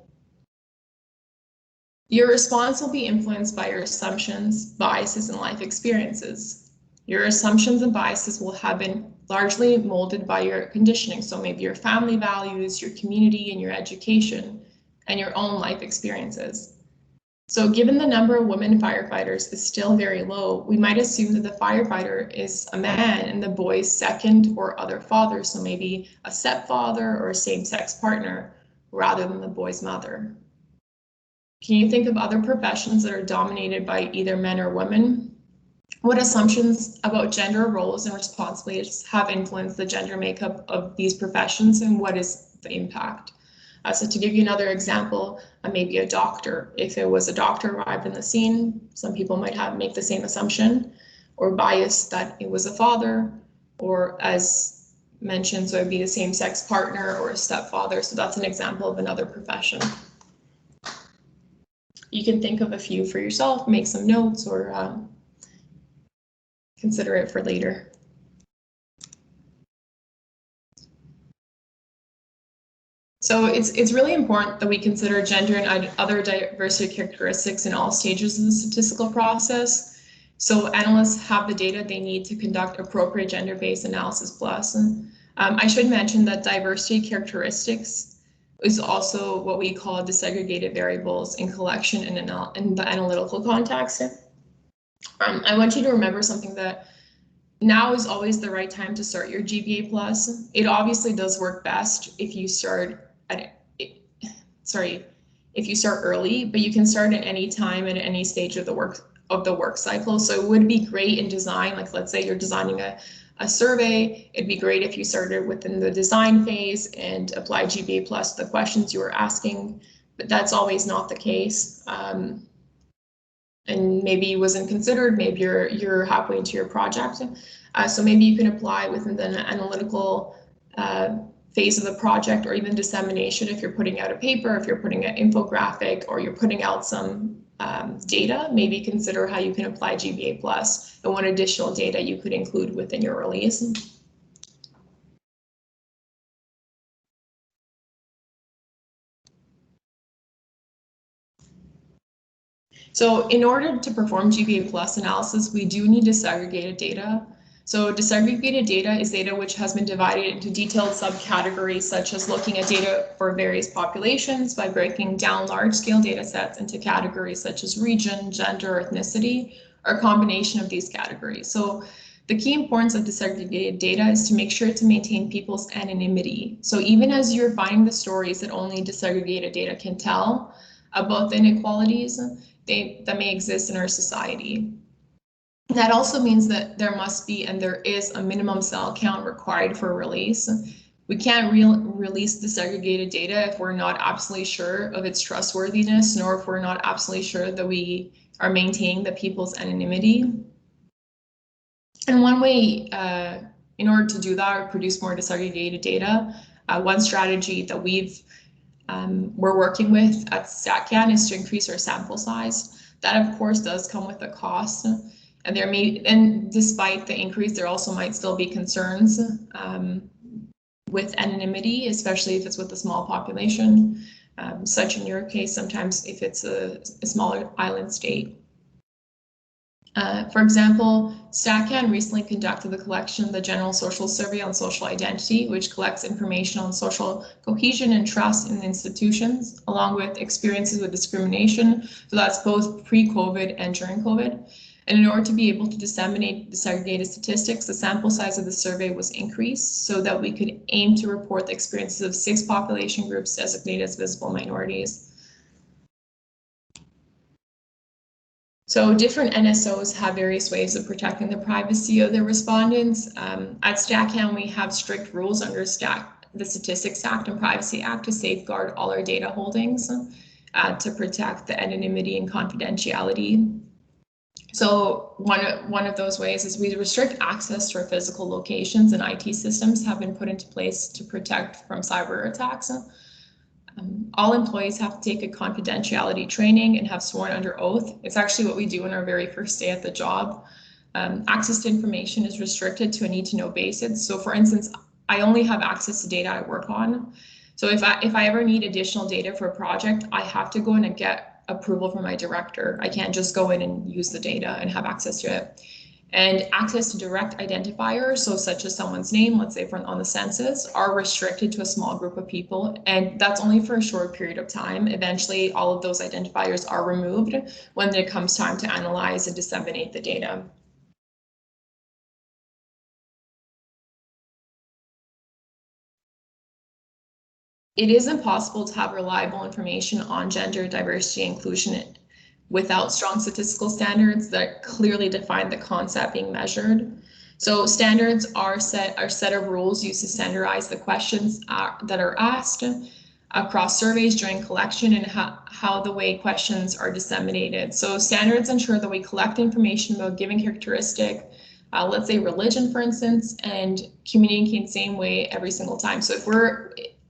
Your response will be influenced by your assumptions, biases, and life experiences. Your assumptions and biases will have been largely molded by your conditioning, so maybe your family values, your community, and your education, and your own life experiences. So given the number of women firefighters is still very low, we might assume that the firefighter is a man and the boy's second or other father, so maybe a stepfather or a same-sex partner, rather than the boy's mother. Can you think of other professions that are dominated by either men or women? What assumptions about gender roles and responsibilities have influenced the gender makeup of these professions, and what is the impact? So to give you another example, maybe a doctor. If it was a doctor arrived in the scene, some people might make the same assumption or bias that it was a father, or as mentioned, so it'd be the same-sex partner or a stepfather. So that's an example of another profession. You can think of a few for yourself, make some notes, or consider it for later. So it's really important that we consider gender and other diversity characteristics in all stages of the statistical process. So analysts have the data they need to conduct appropriate gender-based analysis plus. I should mention that diversity characteristics is also what we call disaggregated variables in collection and in the analytical context. I want you to remember something, that now is always the right time to start your GPA plus. It obviously does work best if you start if you start early, but you can start at any time at any stage of the work cycle. So it would be great in design, like let's say you're designing a survey, it'd be great if you started within the design phase and applied GPA plus to the questions you were asking, but that's always not the case. And maybe it wasn't considered, maybe you're halfway into your project. So maybe you can apply within the analytical phase of the project, or even dissemination if you're putting out a paper, if you're putting an infographic, or you're putting out some data. Maybe consider how you can apply GPA plus and what additional data you could include within your release. So in order to perform GPA plus analysis, we do need disaggregated data. So disaggregated data is data which has been divided into detailed subcategories, such as looking at data for various populations by breaking down large-scale data sets into categories such as region, gender, ethnicity, or a combination of these categories. So the key importance of disaggregated data is to make sure to maintain people's anonymity. So even as you're finding the stories that only disaggregated data can tell, about the inequalities that may exist in our society. That also means that there must be, and there is, a minimum cell count required for release. We can't release disaggregated data if we're not absolutely sure of its trustworthiness, nor if we're not absolutely sure that we are maintaining the people's anonymity. And one way, in order to do that or produce more disaggregated data, one strategy that we're working with at StatCan is to increase our sample size. That, of course, does come with a cost. And despite the increase, there also might still be concerns with anonymity, especially if it's with a small population, such in your case, sometimes if it's a smaller island state. For example, StatCan recently conducted the collection of the General Social Survey on Social Identity, which collects information on social cohesion and trust in institutions, along with experiences with discrimination. So that's both pre-COVID and during COVID. And in order to be able to disseminate disaggregated statistics, the sample size of the survey was increased so that we could aim to report the experiences of 6 population groups designated as visible minorities. So different NSOs have various ways of protecting the privacy of their respondents. At StatCan, we have strict rules under the Statistics Act and Privacy Act to safeguard all our data holdings, to protect the anonymity and confidentiality. So one of those ways is we restrict access to our physical locations, and IT systems have been put into place to protect from cyber attacks. All employees have to take a confidentiality training and have sworn under oath. It's actually what we do on our very first day at the job. Access to information is restricted to a need-to-know basis. So for instance, I only have access to data I work on. So if I ever need additional data for a project, I have to go in and get approval from my director. I can't just go in and use the data and have access to it. And access to direct identifiers, so such as someone's name, let's say on the census, are restricted to a small group of people, and that's only for a short period of time. Eventually, all of those identifiers are removed when it comes time to analyze and disseminate the data. It is impossible to have reliable information on gender, diversity, and inclusion without strong statistical standards that clearly define the concept being measured. So standards are a set of rules used to standardize the questions that are asked across surveys during collection and how the way questions are disseminated. So standards ensure that we collect information about given characteristic, let's say religion, for instance, and communicate the same way every single time. So if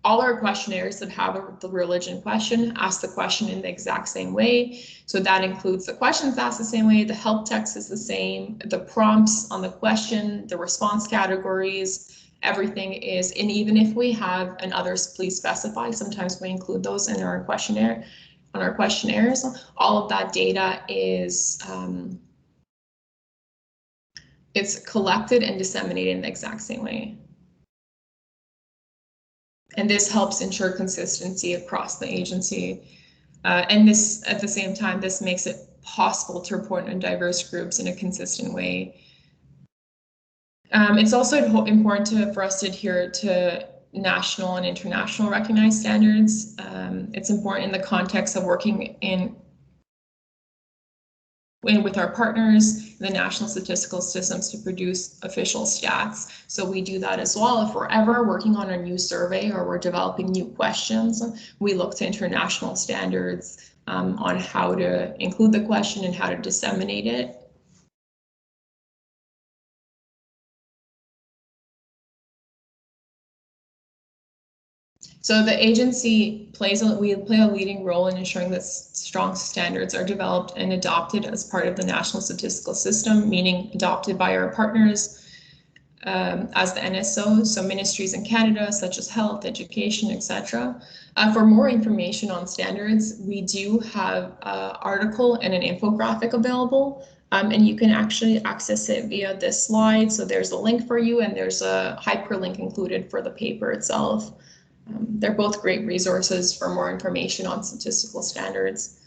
all our questionnaires that have the religion question ask the question in the exact same way. So that includes the questions asked the same way, the help text is the same, the prompts on the question, the response categories, everything is, and even if we have an others please specify, sometimes we include those in our questionnaire, on our questionnaires, all of that data is it's collected and disseminated in the exact same way. And this helps ensure consistency across the agency. And this, at the same time, this makes it possible to report on diverse groups in a consistent way. It's also important for us to adhere to national and international recognized standards. It's important in the context of working with our partners, the national statistical systems, to produce official stats. So we do that as well. If we're ever working on a new survey or we're developing new questions, we look to international standards on how to include the question and how to disseminate it. So the agency we play a leading role in ensuring that strong standards are developed and adopted as part of the national statistical system, meaning adopted by our partners as the NSOs, so ministries in Canada, such as health, education, etc. For more information on standards, we do have an article and an infographic available, and you can actually access it via this slide. So there's a link for you, and there's a hyperlink included for the paper itself. They're both great resources for more information on statistical standards.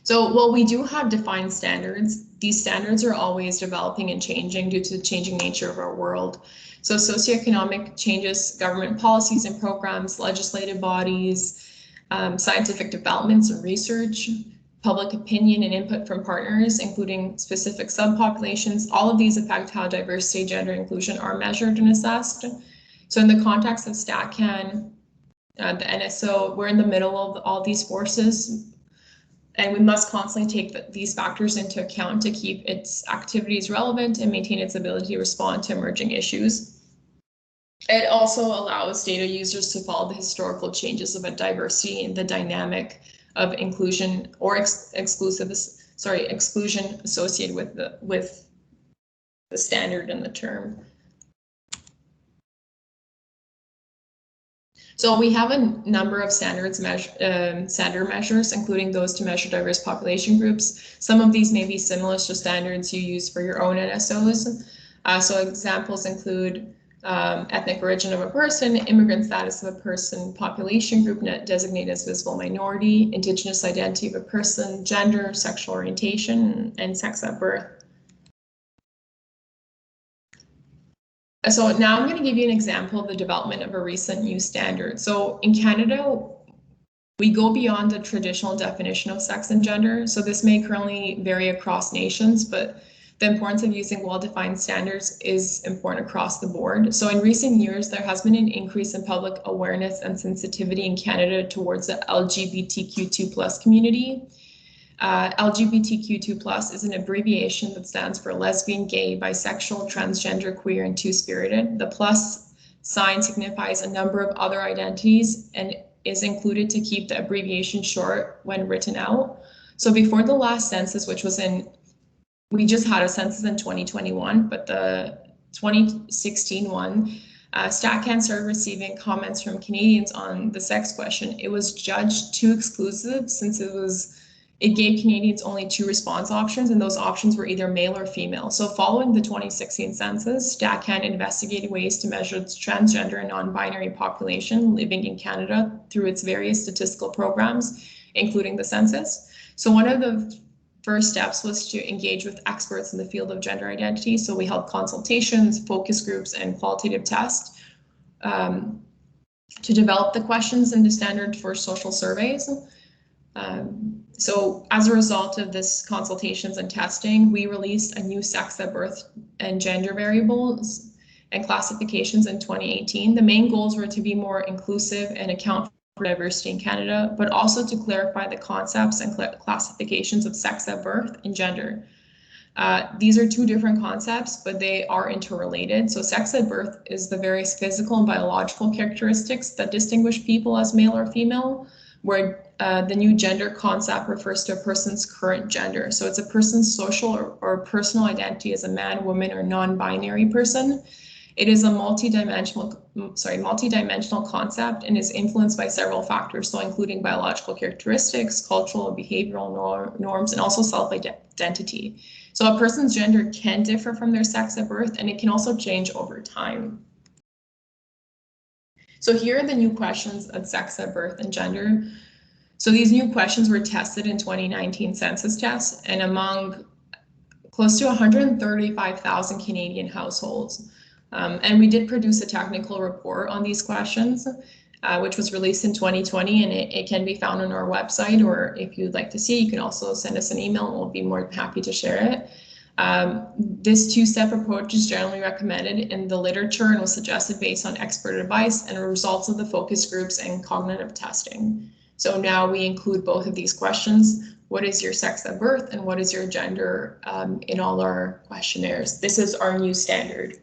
So while we do have defined standards, these standards are always developing and changing due to the changing nature of our world. So socioeconomic changes, government policies and programs, legislative bodies, scientific developments and research, public opinion and input from partners, including specific subpopulations, all of these affect how diversity, gender inclusion are measured and assessed. So in the context of StatCan, the NSO, we're in the middle of all these forces, and we must constantly take these factors into account to keep its activities relevant and maintain its ability to respond to emerging issues. It also allows data users to follow the historical changes of a diversity and the dynamic of inclusion or exclusion associated with the standard and the term. So we have a number of standard measures, including those to measure diverse population groups. Some of these may be similar to standards you use for your own NSOs. So examples include ethnic origin of a person, immigrant status of a person, population group designated as visible minority, indigenous identity of a person, gender, sexual orientation, and sex at birth. So now I'm going to give you an example of the development of a recent new standard. So in Canada, we go beyond the traditional definition of sex and gender. So this may currently vary across nations, but the importance of using well-defined standards is important across the board. So in recent years, there has been an increase in public awareness and sensitivity in Canada towards the LGBTQ2+ community. LGBTQ2+ is an abbreviation that stands for lesbian, gay, bisexual, transgender, queer, and two-spirited. The plus sign signifies a number of other identities and is included to keep the abbreviation short when written out. So before the last census, which was we just had a census in 2021, but the 2016 one, StatCan started receiving comments from Canadians on the sex question. It was judged too exclusive since it gave Canadians only 2 response options, and those options were either male or female. So following the 2016 census, StatCan investigated ways to measure the transgender and non-binary population living in Canada through its various statistical programs, including the census. So one of the first steps was to engage with experts in the field of gender identity. So we held consultations, focus groups, and qualitative tests to develop the questions and the standard for social surveys. So as a result of this consultations and testing, we released a new sex at birth and gender variables and classifications in 2018. The main goals were to be more inclusive and account for diversity in Canada, but also to clarify the concepts and classifications of sex at birth and gender. These are 2 different concepts, but they are interrelated. So sex at birth is the various physical and biological characteristics that distinguish people as male or female, where the new gender concept refers to a person's current gender. So it's a person's social or personal identity as a man, woman, or non-binary person. It is a multi-dimensional concept and is influenced by several factors, so including biological characteristics, cultural, behavioral norms, and also self-identity. So a person's gender can differ from their sex at birth, and it can also change over time. So here are the new questions of sex at birth and gender. So these new questions were tested in 2019 census tests and among close to 135,000 Canadian households. And we did produce a technical report on these questions, which was released in 2020, and it can be found on our website, or if you'd like to see, you can also send us an email and we'll be more than happy to share it. This 2-step approach is generally recommended in the literature and was suggested based on expert advice and results of the focus groups and cognitive testing. So now we include both of these questions. What is your sex at birth and what is your gender in all our questionnaires? This is our new standard.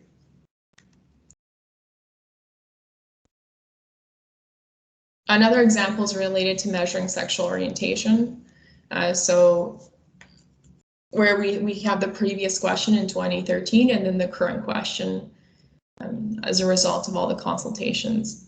Another example is related to measuring sexual orientation. So where we have the previous question in 2013 and then the current question as a result of all the consultations.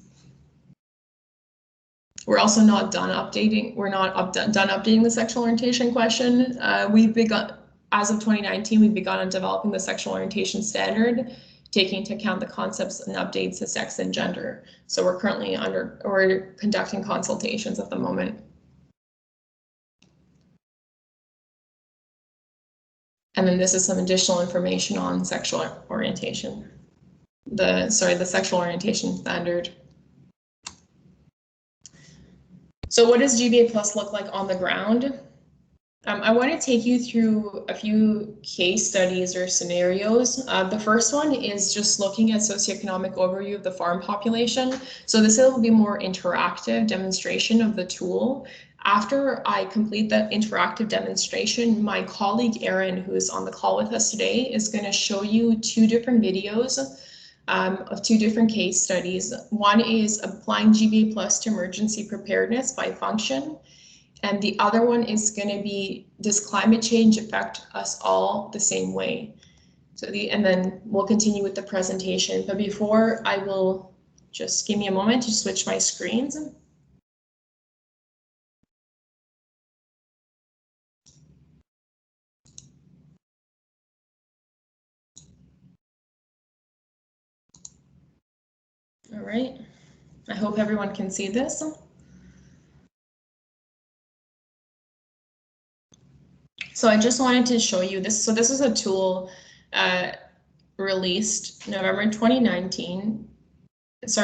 We're also not done updating. We're not done updating the sexual orientation question. We've begun, as of 2019, we've begun on developing the sexual orientation standard, taking into account the concepts and updates to sex and gender. So we're currently conducting consultations at the moment. And then this is some additional information on sexual orientation. The sexual orientation standard. So what does GBA Plus look like on the ground? I want to take you through a few case studies or scenarios. The first one is just looking at socioeconomic overview of the farm population. So this will be more interactive demonstration of the tool. After I complete that interactive demonstration, my colleague Erin, who is on the call with us today, is going to show you two different videos of two different case studies. One is applying GBA Plus to emergency preparedness by function. And the other one is going to be, does climate change affect us all the same way? And then we'll continue with the presentation. But before, I will just give me a moment to switch my screens. All right, I hope everyone can see this. So I just wanted to show you this. So this is a tool released November 29th, 2018. It's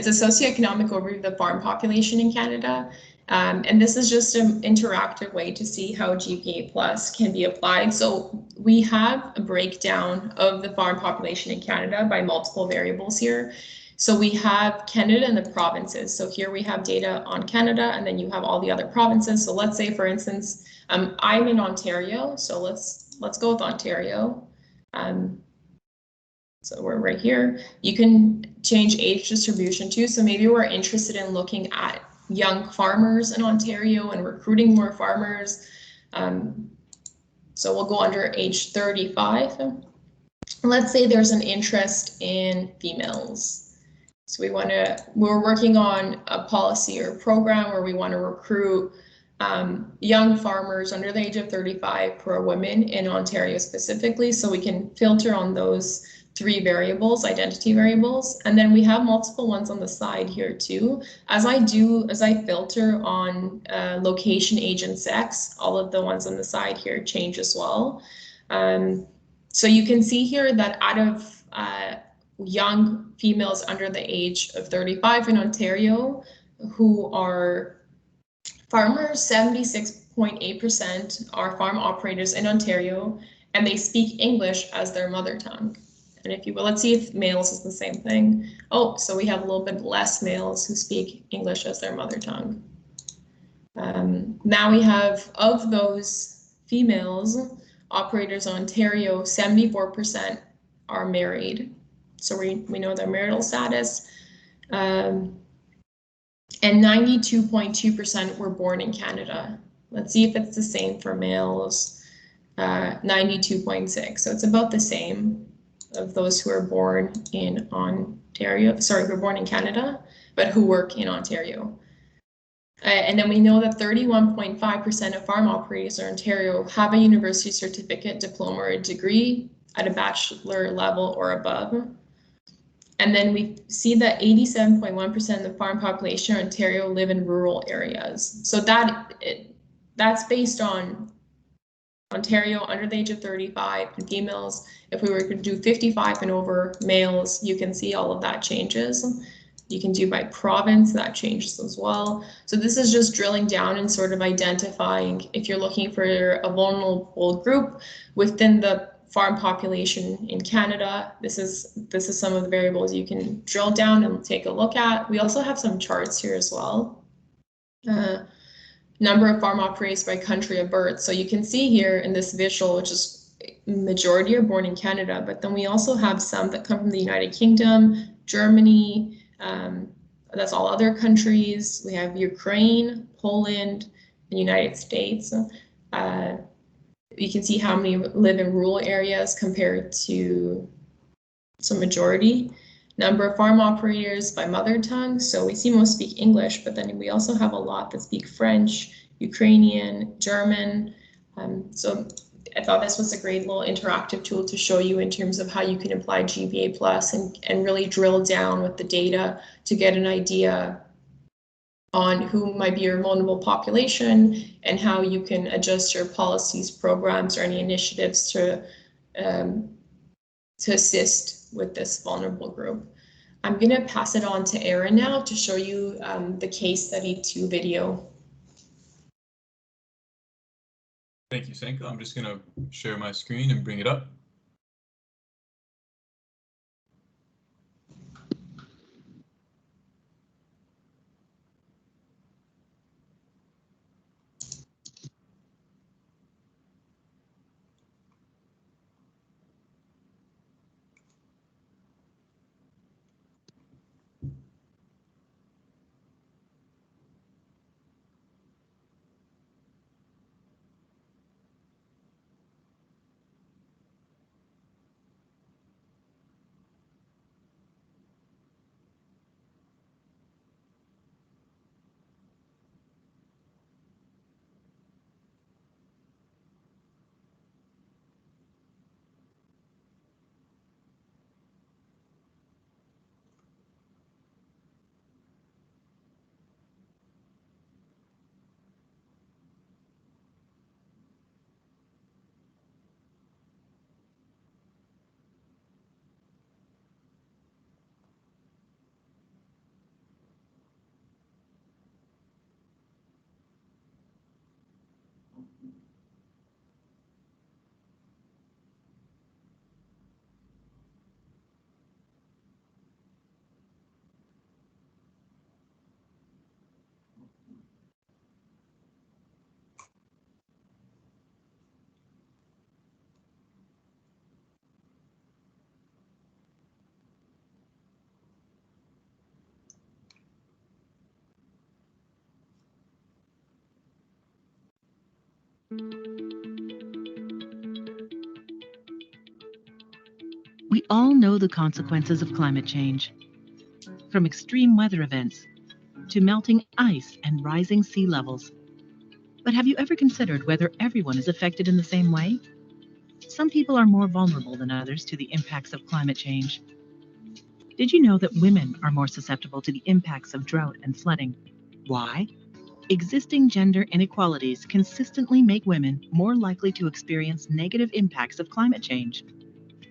a socioeconomic overview of the farm population in Canada. And this is just an interactive way to see how GPA Plus can be applied. So we have a breakdown of the farm population in Canada by multiple variables here. So we have Canada and the provinces. So here we have data on Canada, and then you have all the other provinces. So let's say, for instance, I'm in Ontario. So let's go with Ontario. So we're right here. You can change age distribution too. So maybe we're interested in looking at young farmers in Ontario and recruiting more farmers. So we'll go under age 35. Let's say there's an interest in females. So we're working on a policy or program where we want to recruit young farmers under the age of 35 for women in Ontario specifically. So we can filter on those three variables, identity variables, and then we have multiple ones on the side here too. As I filter on location, age, and sex, all of the ones on the side here change as well. So you can see here that out of young females under the age of 35 in Ontario who are farmers, 76.8% are farm operators in Ontario, and they speak English as their mother tongue. And if you will, let's see if males is the same thing. Oh, so we have a little bit less males who speak English as their mother tongue. Now we have, of those females, operators in Ontario, 74% are married. So we know their marital status. And 92.2% were born in Canada. Let's see if it's the same for males. 92.6, so it's about the same of those who are born in Ontario, sorry, who are born in Canada, but who work in Ontario. And then we know that 31.5% of farm operators in Ontario have a university certificate, diploma, or a degree at a bachelor level or above. And then we see that 87.1% of the farm population in Ontario live in rural areas. So that's based on Ontario under the age of 35 and females. If we were to do 55 and over males, you can see all of that changes. You can do by province, that changes as well. So this is just drilling down and sort of identifying if you're looking for a vulnerable group within the farm population in Canada. This is some of the variables you can drill down and take a look at. We also have some charts here as well. Number of farm operators by country of birth. So you can see here in this visual, which is majority are born in Canada, but then we also have some that come from the United Kingdom, Germany, that's all other countries. We have Ukraine, Poland, and United States. You can see how many live in rural areas compared to some majority. Number of farm operators by mother tongue. So we see most speak English, but then we also have a lot that speak French, Ukrainian, German. So I thought this was a great little interactive tool to show you in terms of how you can apply GBA Plus and really drill down with the data to get an idea on who might be your vulnerable population and how you can adjust your policies, programs, or any initiatives to assist with this vulnerable group. I'm going to pass it on to Erin now to show you the case study 2 video. Thank you, Senka. I'm just going to share my screen and bring it up. We all know the consequences of climate change, from extreme weather events to melting ice and rising sea levels. But have you ever considered whether everyone is affected in the same way? Some people are more vulnerable than others to the impacts of climate change. Did you know that women are more susceptible to the impacts of drought and flooding? Why? Existing gender inequalities consistently make women more likely to experience negative impacts of climate change.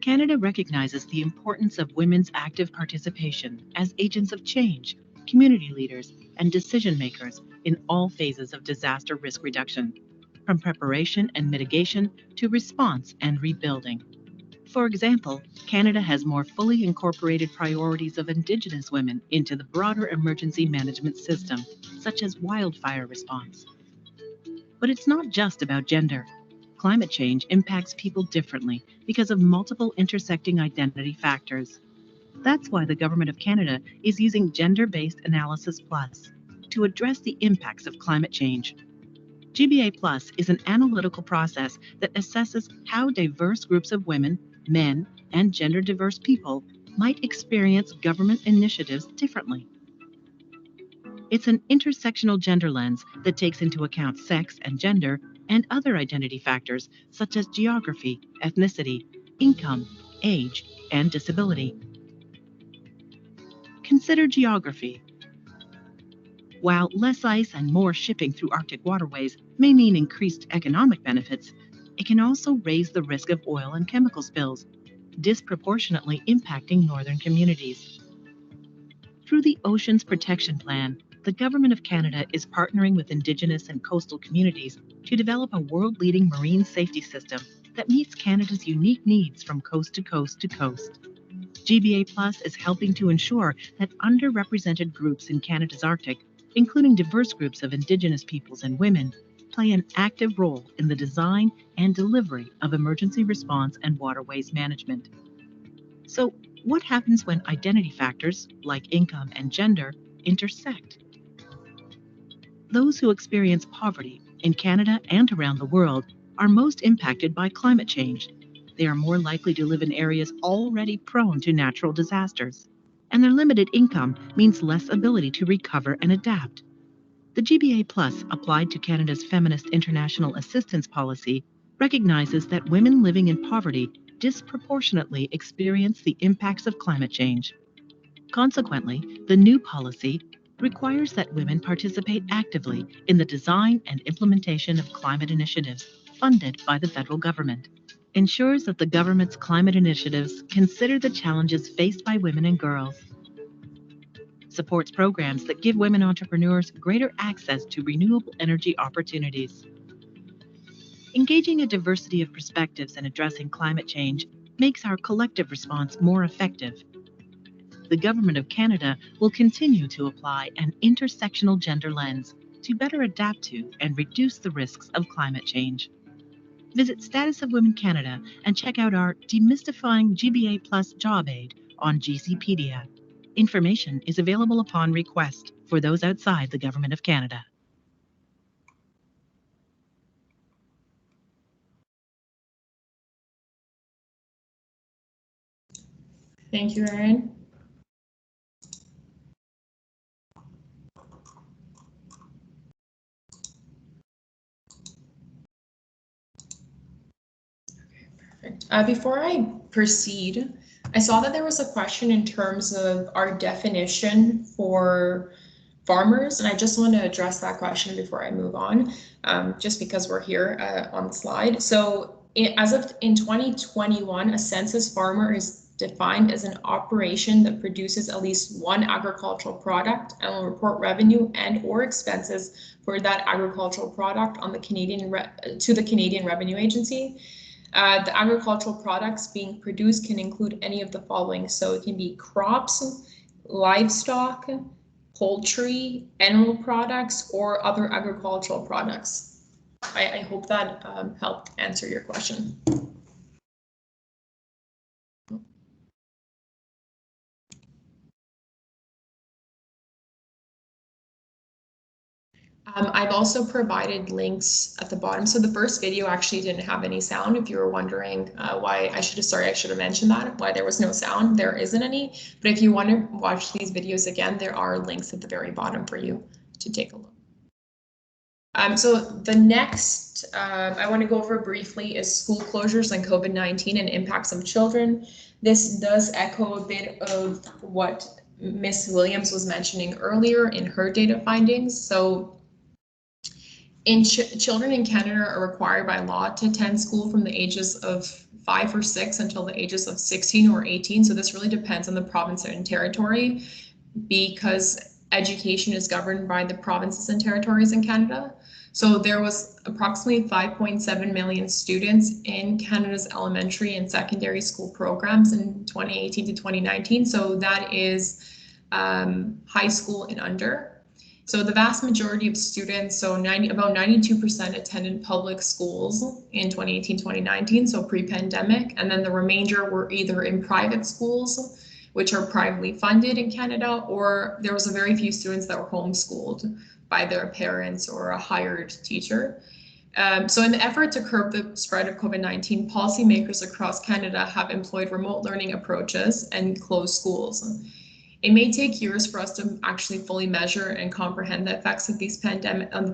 Canada recognizes the importance of women's active participation as agents of change, community leaders, and decision makers in all phases of disaster risk reduction, from preparation and mitigation to response and rebuilding. For example, Canada has more fully incorporated priorities of Indigenous women into the broader emergency management system, such as wildfire response. But it's not just about gender. Climate change impacts people differently because of multiple intersecting identity factors. That's why the Government of Canada is using Gender-Based Analysis Plus to address the impacts of climate change. GBA Plus is an analytical process that assesses how diverse groups of women, men, and gender-diverse people might experience government initiatives differently. It's an intersectional gender lens that takes into account sex and gender and other identity factors such as geography, ethnicity, income, age, and disability. Consider geography. While less ice and more shipping through Arctic waterways may mean increased economic benefits, it can also raise the risk of oil and chemical spills, disproportionately impacting northern communities. Through the Oceans Protection Plan, the Government of Canada is partnering with Indigenous and coastal communities to develop a world-leading marine safety system that meets Canada's unique needs from coast to coast to coast. GBA Plus is helping to ensure that underrepresented groups in Canada's Arctic, including diverse groups of Indigenous peoples and women, play an active role in the design and delivery of emergency response and waterways management. So, what happens when identity factors, like income and gender, intersect? Those who experience poverty in Canada and around the world are most impacted by climate change. They are more likely to live in areas already prone to natural disasters, and their limited income means less ability to recover and adapt. The GBA Plus, applied to Canada's Feminist International Assistance Policy, recognizes that women living in poverty disproportionately experience the impacts of climate change. Consequently, the new policy, requires that women participate actively in the design and implementation of climate initiatives funded by the federal government, ensures that the government's climate initiatives consider the challenges faced by women and girls, supports programs that give women entrepreneurs greater access to renewable energy opportunities. Engaging a diversity of perspectives and addressing climate change makes our collective response more effective. The Government of Canada will continue to apply an intersectional gender lens to better adapt to and reduce the risks of climate change. Visit Status of Women Canada and check out our Demystifying GBA Plus Job Aid on GCpedia. Information is available upon request for those outside the Government of Canada. Thank you, Erin. Before I proceed, I saw that there was a question in terms of our definition for farmers, and I just want to address that question before I move on, just because we're here on the slide. So as of in 2021, a census farmer is defined as an operation that produces at least one agricultural product and will report revenue and or expenses for that agricultural product on the to the Canadian Revenue Agency. The agricultural products being produced can include any of the following. So it can be crops, livestock, poultry, animal products, or other agricultural products. I hope that helped answer your question. I've also provided links at the bottom. So the first video actually didn't have any sound. If you were wondering why, I should have mentioned that, why there was no sound. There isn't any. But if you want to watch these videos again, there are links at the very bottom for you to take a look. So the next I want to go over briefly is school closures and COVID-19 and impacts of children. This does echo a bit of what Ms. Williams was mentioning earlier in her data findings. So children in Canada are required by law to attend school from the ages of 5 or 6 until the ages of 16 or 18. So this really depends on the province and territory, because education is governed by the provinces and territories in Canada. So there was approximately 5.7 million students in Canada's elementary and secondary school programs in 2018 to 2019. So that is high school and under. So the vast majority of students, so about 92% attended public schools in 2018-2019, so pre-pandemic, and then the remainder were either in private schools, which are privately funded in Canada, or there was a very few students that were homeschooled by their parents or a hired teacher. So in the effort to curb the spread of COVID-19, policymakers across Canada have employed remote learning approaches and closed schools. It may take years for us to actually fully measure and comprehend the effects of the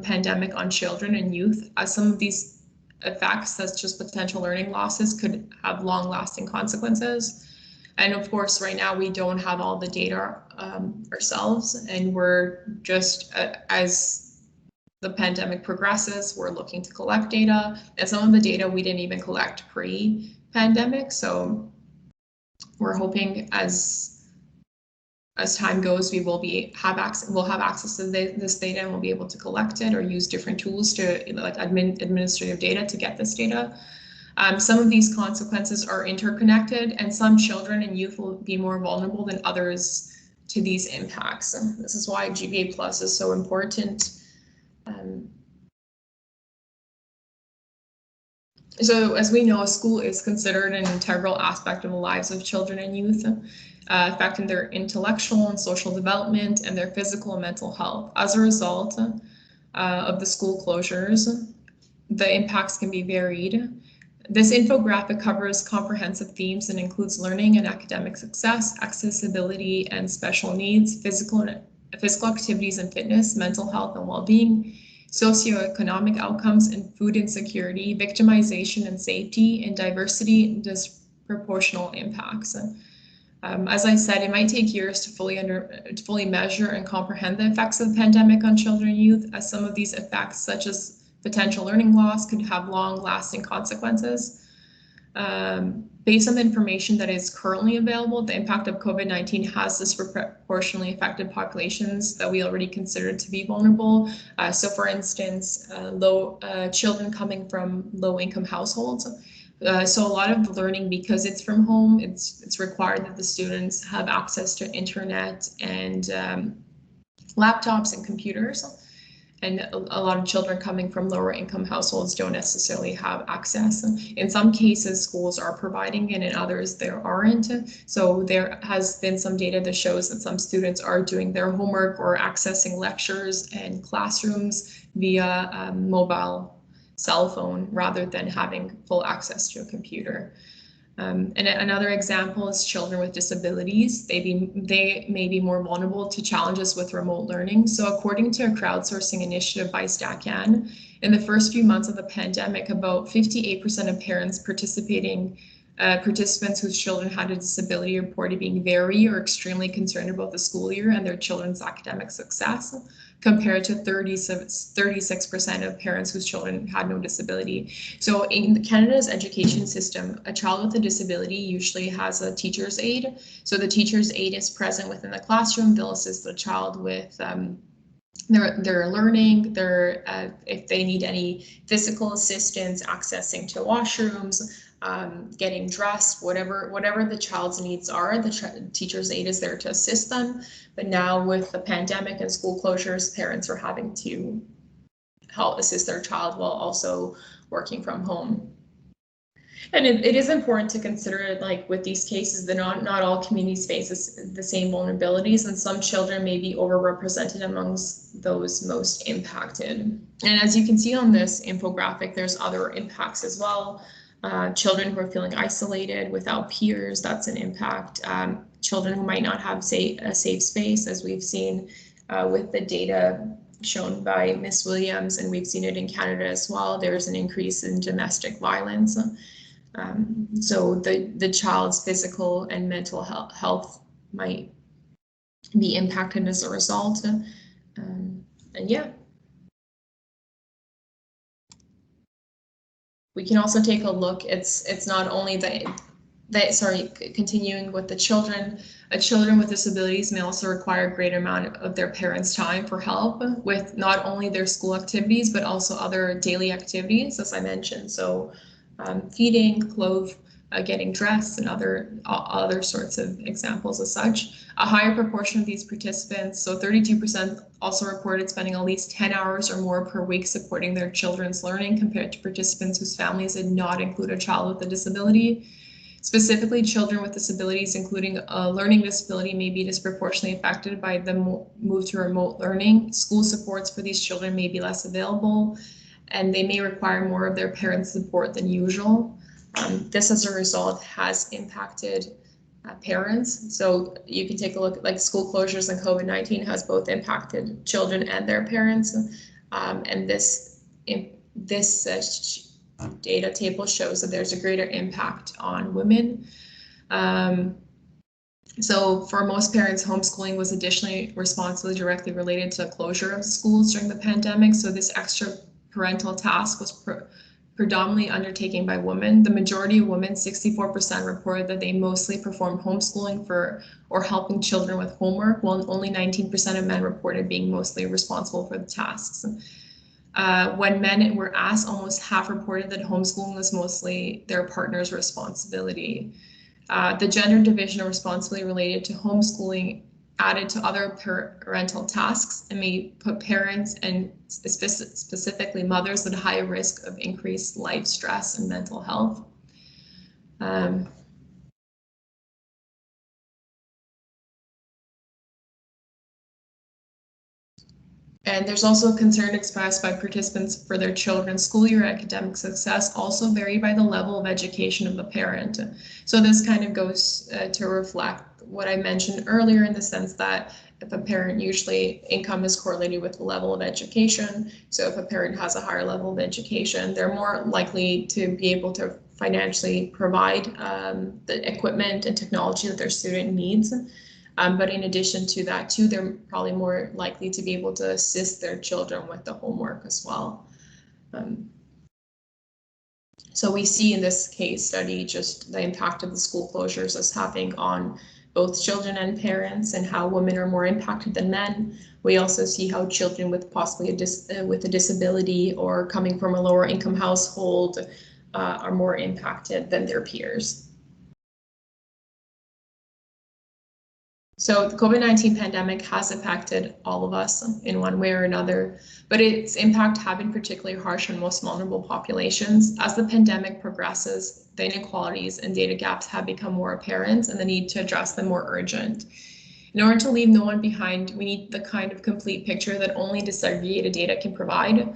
pandemic on children and youth, as some of these effects, such as potential learning losses, could have long-lasting consequences. And of course, right now we don't have all the data ourselves, and we're just, as the pandemic progresses, we're looking to collect data, and some of the data we didn't even collect pre-pandemic. So we're hoping as time goes, we will have access to this data, and we'll be able to collect it or use different tools to, like administrative data, to get this data. Some of these consequences are interconnected, and some children and youth will be more vulnerable than others to these impacts. This is why GBA Plus is so important. So as we know, school is considered an integral aspect of the lives of children and youth, affecting their intellectual and social development and their physical and mental health. As a result of the school closures, the impacts can be varied. This infographic covers comprehensive themes and includes learning and academic success, accessibility and special needs, physical activities and fitness, mental health and well-being, socioeconomic outcomes and food insecurity, victimization and safety, and diversity and disproportional impacts. As I said, it might take years to fully measure and comprehend the effects of the pandemic on children and youth, as some of these effects, such as potential learning loss, could have long-lasting consequences. Based on the information that is currently available, the impact of COVID-19 has disproportionately affected populations that we already considered to be vulnerable. So for instance, children coming from low-income households. So a lot of the learning, because it's from home, it's required that the students have access to internet and laptops and computers. And a lot of children coming from lower income households don't necessarily have access. In some cases, schools are providing it, in others there aren't. So there has been some data that shows that some students are doing their homework or accessing lectures and classrooms via mobile cell phone rather than having full access to a computer. And another example is children with disabilities. They may be more vulnerable to challenges with remote learning. So according to a crowdsourcing initiative by StackCan, in the first few months of the pandemic, about 58% of participants whose children had a disability reported being very or extremely concerned about the school year and their children's academic success, compared to 36% of parents whose children had no disability. So in Canada's education system, a child with a disability usually has a teacher's aide. So the teacher's aide is present within the classroom. They'll assist the child with their learning, if they need any physical assistance, accessing to washrooms, getting dressed, whatever the child's needs are, the teacher's aide is there to assist them. But now with the pandemic and school closures, parents are having to help assist their child while also working from home. And it is important to consider, like with these cases, that not all communities face the same vulnerabilities, and some children may be overrepresented amongst those most impacted. And as you can see on this infographic, there's other impacts as well. Children who are feeling isolated without peers, that's an impact. Children who might not have a safe space, as we've seen with the data shown by Ms. Williams, and we've seen it in Canada as well. There's an increase in domestic violence. So the child's physical and mental health might be impacted as a result. And yeah. We can also take a look, it's not only continuing with the children, children with disabilities may also require a greater amount of their parents' time for help with not only their school activities, but also other daily activities, as I mentioned. So feeding, getting dressed, and other sorts of examples as such. A higher proportion of these participants, so 32%, also reported spending at least 10 hours or more per week supporting their children's learning, compared to participants whose families did not include a child with a disability. Specifically, children with disabilities, including a learning disability, may be disproportionately affected by the move to remote learning. School supports for these children may be less available, and they may require more of their parents' support than usual. This, as a result, has impacted parents. So you can take a look, like school closures and COVID-19 has both impacted children and their parents. And this data table shows that there's a greater impact on women. So for most parents, homeschooling was additionally responsibility directly related to the closure of schools during the pandemic. So this extra parental task was predominantly undertaken by women. The majority of women, 64%, reported that they mostly performed homeschooling or helping children with homework, while only 19% of men reported being mostly responsible for the tasks. When men were asked, almost half reported that homeschooling was mostly their partner's responsibility. The gender division of responsibility related to homeschooling added to other parental tasks and may put parents, and specifically mothers, at a higher risk of increased life stress and mental health. And there's also concern expressed by participants for their children's school year academic success also vary by the level of education of the parent. So this kind of goes to reflect what I mentioned earlier, in the sense that if a parent, usually income is correlated with the level of education. So if a parent has a higher level of education, they're more likely to be able to financially provide the equipment and technology that their student needs. But in addition to that too, they're probably more likely to be able to assist their children with the homework as well. So we see in this case study just the impact of the school closures as having on both children and parents, and how women are more impacted than men. We also see how children with possibly with a disability or coming from a lower income household are more impacted than their peers. So the COVID-19 pandemic has affected all of us in one way or another, but its impact have been particularly harsh on most vulnerable populations. As the pandemic progresses, the inequalities and data gaps have become more apparent, and the need to address them more urgent. In order to leave no one behind, we need the kind of complete picture that only disaggregated data can provide.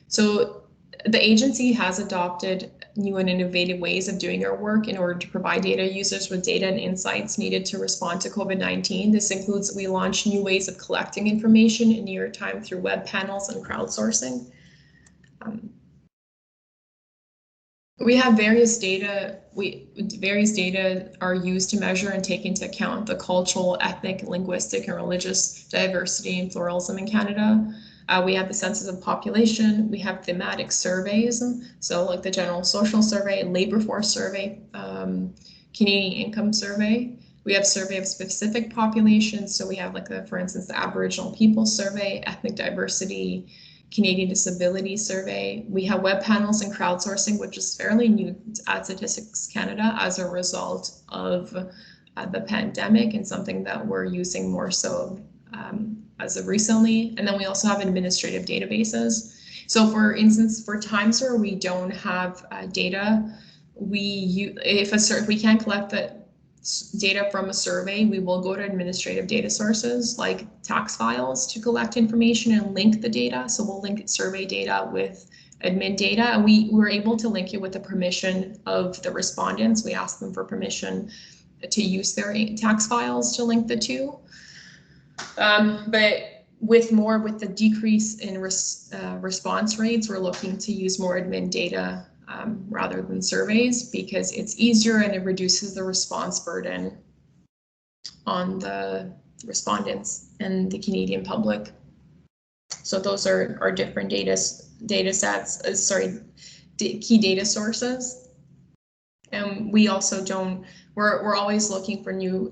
So the agency has adopted new and innovative ways of doing our work in order to provide data users with data and insights needed to respond to COVID-19. This includes, we launched new ways of collecting information in near time through web panels and crowdsourcing. We have various data are used to measure and take into account the cultural, ethnic, linguistic, and religious diversity and pluralism in Canada. We have the census of population, we have thematic surveys, so like the General Social Survey, Labor Force Survey, Canadian Income Survey. We have survey of specific populations, so we have like for instance, the Aboriginal People Survey, Ethnic Diversity, Canadian Disability Survey. We have web panels and crowdsourcing, which is fairly new at Statistics Canada as a result of the pandemic, and something that we're using more so as of recently. And then we also have administrative databases. So for instance, for times where we don't have data, if we can't collect the data from a survey, we will go to administrative data sources like tax files to collect information and link the data. So we'll link survey data with admin data, and we were able to link it with the permission of the respondents. We asked them for permission to use their tax files to link the two. But with the decrease in response rates, we're looking to use more admin data rather than surveys, because it's easier and it reduces the response burden on the respondents and the Canadian public. So those are different key data sources. And we also we're always looking for new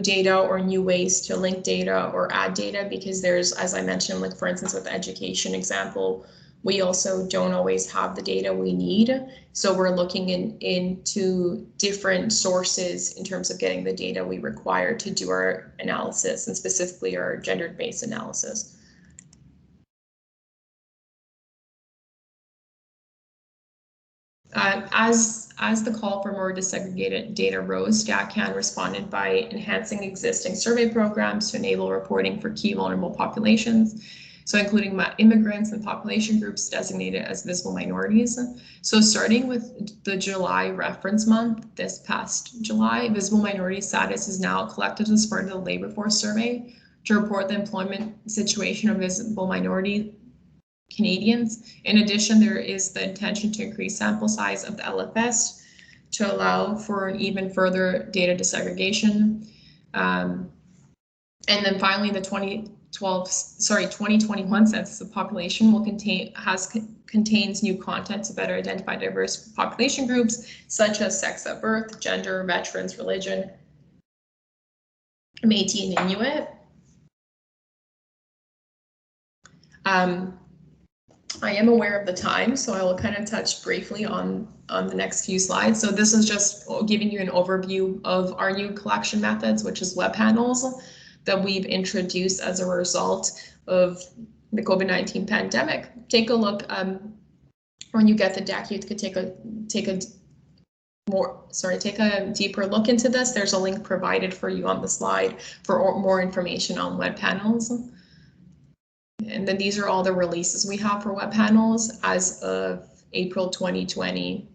data or new ways to link data or add data, because there's, as I mentioned, like for instance with the education example, we also don't always have the data we need. So we're looking into different sources in terms of getting the data we require to do our analysis, and specifically our gender-based analysis. As the call for more disaggregated data rose, StatCan responded by enhancing existing survey programs to enable reporting for key vulnerable populations, so including immigrants and population groups designated as visible minorities. So starting with the July reference month, this past July, visible minority status is now collected as part of the labor force survey to report the employment situation of visible minority Canadians. In addition, there is the intention to increase sample size of the LFS to allow for an even further data disaggregation. And then finally, the 2021 census of population will contains new content to better identify diverse population groups such as sex at birth, gender, veterans, religion, Métis and Inuit. I am aware of the time, so I will kind of touch briefly on the next few slides. So this is just giving you an overview of our new collection methods, which is web panels that we've introduced as a result of the COVID-19 pandemic. Take a look, when you get the deck, you could take a deeper look into this. There's a link provided for you on the slide for more information on web panels. And then these are all the releases we have for web panels as of April 2020.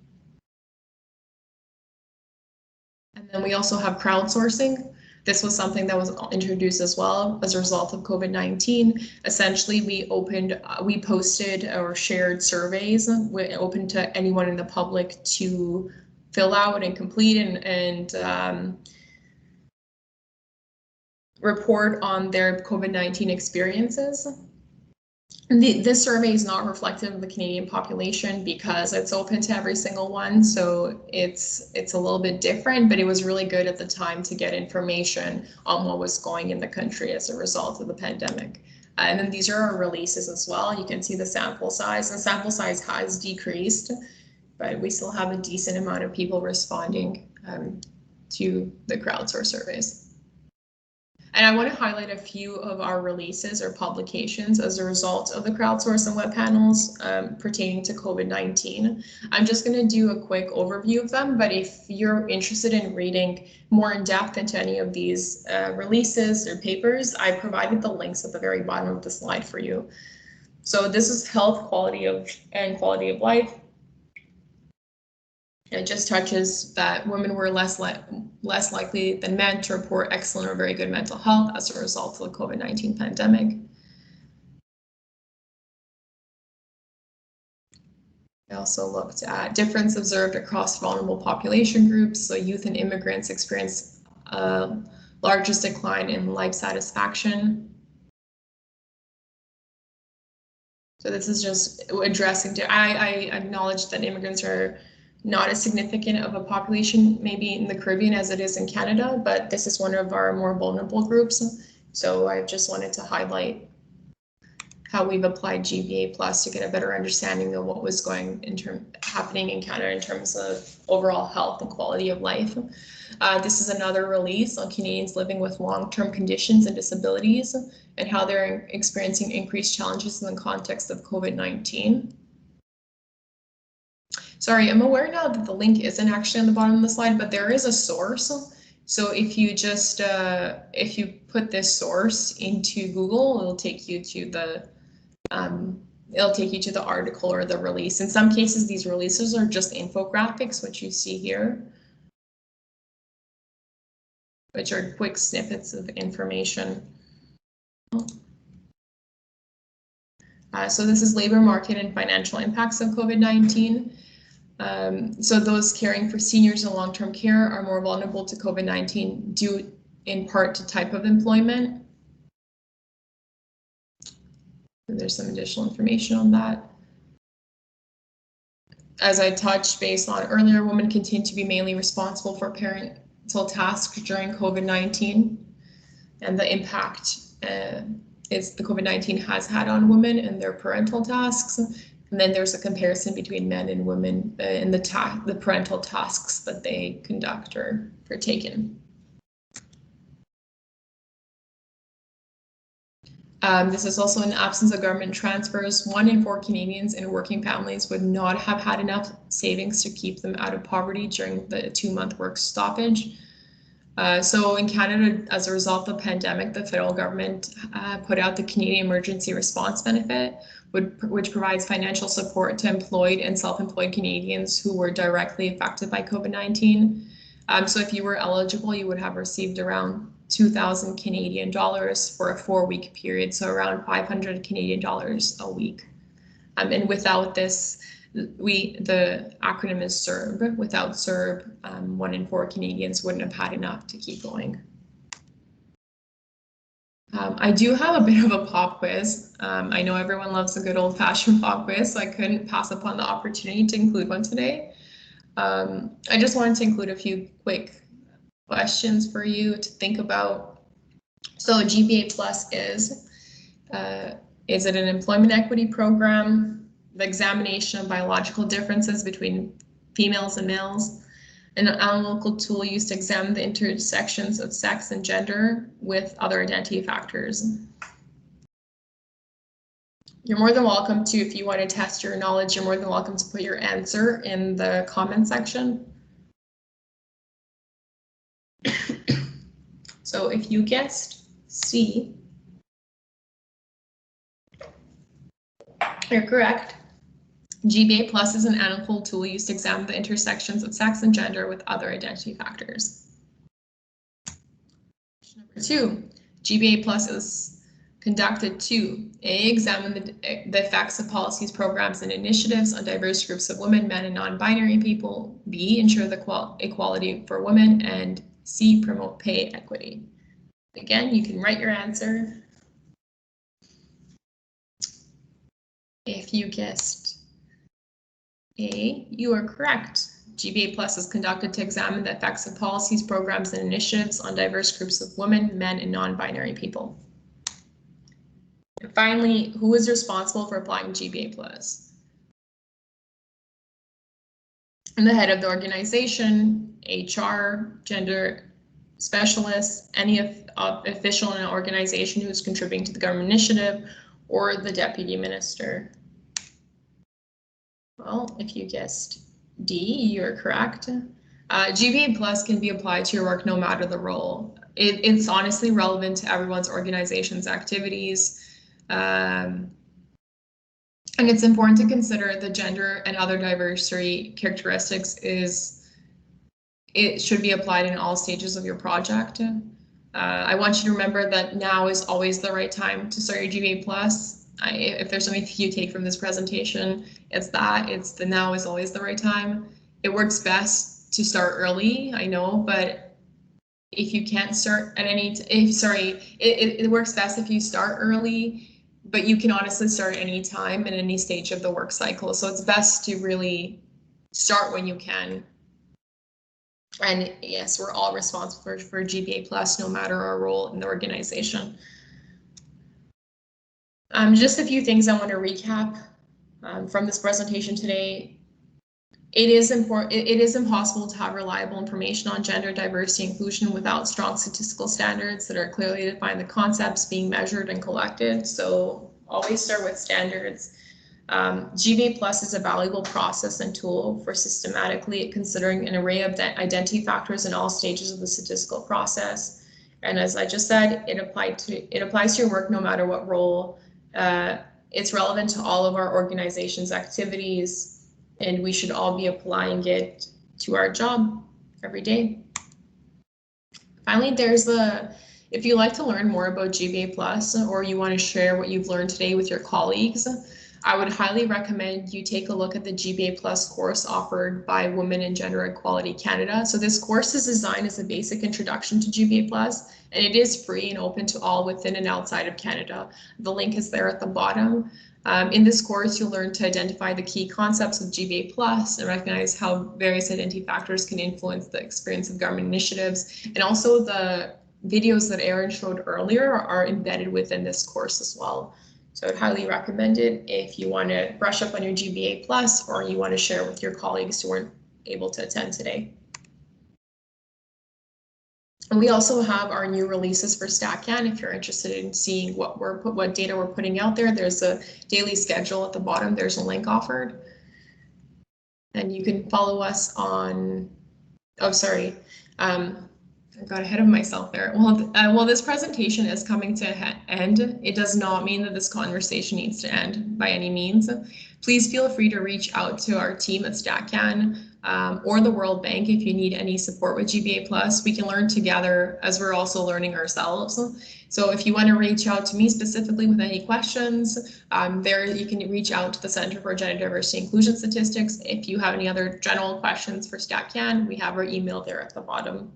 And then we also have crowdsourcing. This was something that was introduced as well as a result of COVID-19. Essentially, we posted or shared surveys open to anyone in the public to fill out and complete and report on their COVID-19 experiences. This survey is not reflective of the Canadian population because it's open to every single one, so it's a little bit different, but it was really good at the time to get information on what was going in the country as a result of the pandemic. And then these are our releases as well. You can see the sample size, and sample size has decreased, but we still have a decent amount of people responding to the crowdsourced surveys. And I want to highlight a few of our releases or publications as a result of the crowdsourced and web panels pertaining to COVID-19. I'm just going to do a quick overview of them, but if you're interested in reading more in depth into any of these releases or papers, I provided the links at the very bottom of the slide for you. So this is health, quality of life. It just touches that women were less likely than men to report excellent or very good mental health as a result of the COVID-19 pandemic. I also looked at difference observed across vulnerable population groups. So youth and immigrants experience largest decline in life satisfaction. So this is just addressing, I acknowledge that immigrants are not as significant of a population maybe in the Caribbean as it is in Canada, but this is one of our more vulnerable groups. So I just wanted to highlight how we've applied GBA Plus to get a better understanding of what was happening in Canada in terms of overall health and quality of life. This is another release on Canadians living with long-term conditions and disabilities and how they're experiencing increased challenges in the context of COVID-19. Sorry, I'm aware now that the link isn't actually on the bottom of the slide, but there is a source. So if you just, if you put this source into Google, it'll take you to the article or the release. In some cases, these releases are just infographics, which you see here, which are quick snippets of information. So this is labor market and financial impacts of COVID-19. So those caring for seniors in long-term care are more vulnerable to COVID-19 due in part to type of employment. And there's some additional information on that. As I touched base on earlier, women continue to be mainly responsible for parental tasks during COVID-19 and the impact the COVID-19 has had on women and their parental tasks. And then there's a comparison between men and women in the parental tasks that they conduct or partake in. This is also in absence of government transfers. 1 in 4 Canadians in working families would not have had enough savings to keep them out of poverty during the 2-month work stoppage. So in Canada, as a result of the pandemic, the federal government put out the Canadian Emergency Response Benefit, which provides financial support to employed and self-employed Canadians who were directly affected by COVID-19. So if you were eligible, you would have received around 2,000 Canadian dollars for a 4-week period, so around 500 Canadian dollars a week. And without this, the acronym is CERB. Without CERB, 1 in 4 Canadians wouldn't have had enough to keep going. I do have a bit of a pop quiz. I know everyone loves a good old-fashioned pop quiz, so I couldn't pass upon the opportunity to include one today. I just wanted to include a few quick questions for you to think about. So GBA Plus is it an employment equity program? The examination of biological differences between females and males, an analytical tool used to examine the intersections of sex and gender with other identity factors. You're more than welcome to, if you want to test your knowledge, you're more than welcome to put your answer in the comment section. So if you guessed C, you're correct. GBA Plus is an analytical tool used to examine the intersections of sex and gender with other identity factors. Number 2, GBA Plus is conducted to A, examine the effects of policies, programs, and initiatives on diverse groups of women, men, and non-binary people. B, ensure the equality for women, and C, promote pay equity. Again, you can write your answer. If you guessed A, you are correct. GBA Plus is conducted to examine the effects of policies, programs, and initiatives on diverse groups of women, men, and non-binary people. And finally, who is responsible for applying GBA Plus? And the head of the organization, HR, gender specialists, any official in an organization who's contributing to the government initiative, or the deputy minister. Well, if you guessed D, you're correct. GBA Plus can be applied to your work no matter the role. It's honestly relevant to everyone's organization's activities. And it's important to consider the gender and other diversity characteristics it should be applied in all stages of your project. I want you to remember that now is always the right time to start your GBA Plus. If there's something you take from this presentation, it's the now is always the right time. It works best to start early, I know, but if you can't start at it works best if you start early, but you can honestly start any time in any stage of the work cycle. So it's best to really start when you can. And yes, we're all responsible for GBA Plus, no matter our role in the organization. Just a few things I want to recap from this presentation today. It is impossible to have reliable information on gender diversity inclusion without strong statistical standards that are clearly define the concepts being measured and collected. So always start with standards. GBA Plus is a valuable process and tool for systematically considering an array of identity factors in all stages of the statistical process. And as I just said, it applies to your work no matter what role. It's relevant to all of our organization's activities, and we should all be applying it to our job every day. Finally, if you'd like to learn more about GBA Plus, or you want to share what you've learned today with your colleagues, I would highly recommend you take a look at the GBA Plus course offered by Women in Gender Equality Canada. So this course is designed as a basic introduction to GBA Plus, and it is free and open to all within and outside of Canada. The link is there at the bottom. In this course, you'll learn to identify the key concepts of GBA Plus and recognize how various identity factors can influence the experience of government initiatives. And also the videos that Aaron showed earlier are embedded within this course as well. So I'd highly recommend it if you want to brush up on your GBA Plus, or you want to share with your colleagues who weren't able to attend today. And we also have our new releases for StatCan. If you're interested in seeing what data we're putting out there, there's a daily schedule at the bottom. There's a link offered. And you can follow us on, I got ahead of myself there. Well, this presentation is coming to an end. It does not mean that this conversation needs to end by any means. Please feel free to reach out to our team at StatCan or the World Bank if you need any support with GBA Plus. We can learn together as we're also learning ourselves. So if you want to reach out to me specifically with any questions, there you can reach out to the Center for Gender Diversity Inclusion Statistics. If you have any other general questions for StatCan, we have our email there at the bottom.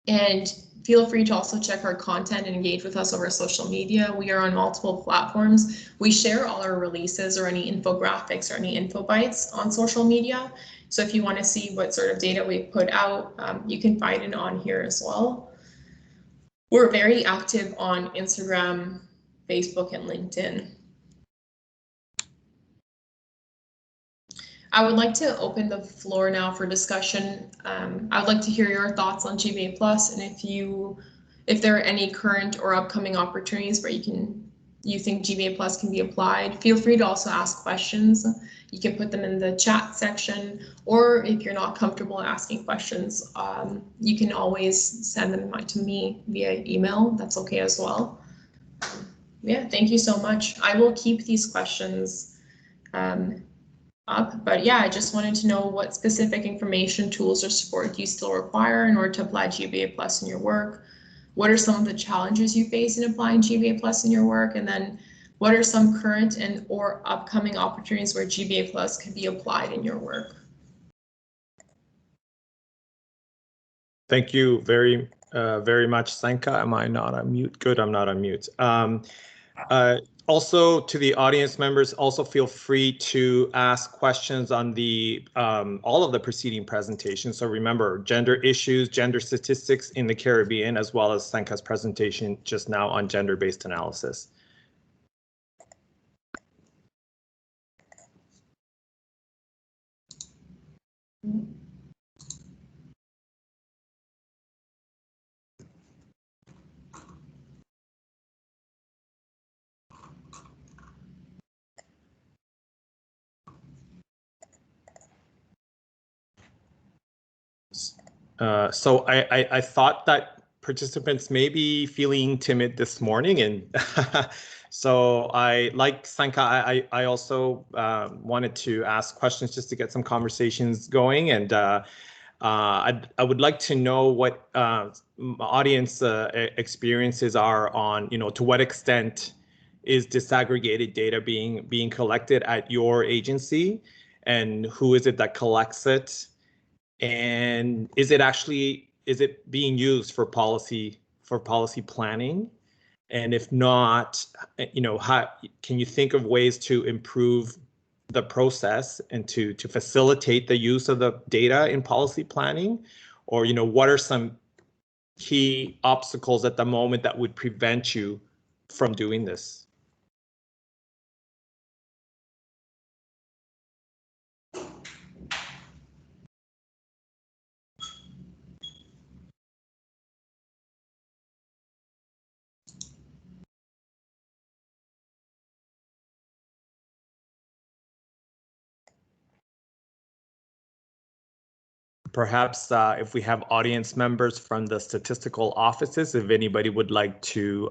And feel free to also check our content and engage with us over social media. We are on multiple platforms. We share all our releases or any infographics or any info bites on social media. So if you want to see what sort of data we put out, you can find it on here as well. We're very active on Instagram, Facebook, and LinkedIn. I would like to open the floor now for discussion. I would like to hear your thoughts on GBA Plus, and if there are any current or upcoming opportunities where you think GBA Plus can be applied. Feel free to also ask questions. You can put them in the chat section, or if you're not comfortable asking questions, you can always send them to me via email. That's okay as well. Yeah, thank you so much. I will keep these questions up. But yeah, I just wanted to know what specific information, tools, or support do you still require in order to apply GBA Plus in your work? What are some of the challenges you face in applying GBA Plus in your work? And then what are some current and or upcoming opportunities where GBA Plus could be applied in your work? Thank you very much, Sanka. Am I not on mute? Good, I'm not on mute. Also, to the audience members, also feel free to ask questions on the all of the preceding presentations. So remember, gender issues, gender statistics in the Caribbean, as well as Sanka's presentation just now on gender-based analysis. So I thought that participants may be feeling timid this morning, and so like Sanka, I also wanted to ask questions just to get some conversations going, and I would like to know what audience experiences are on, to what extent is disaggregated data being collected at your agency, and who is it that collects it? And is it being used for policy planning? And if not, how can you think of ways to improve the process and to facilitate the use of the data in policy planning? Or, what are some key obstacles at the moment that would prevent you from doing this? Perhaps if we have audience members from the statistical offices, if anybody would like to,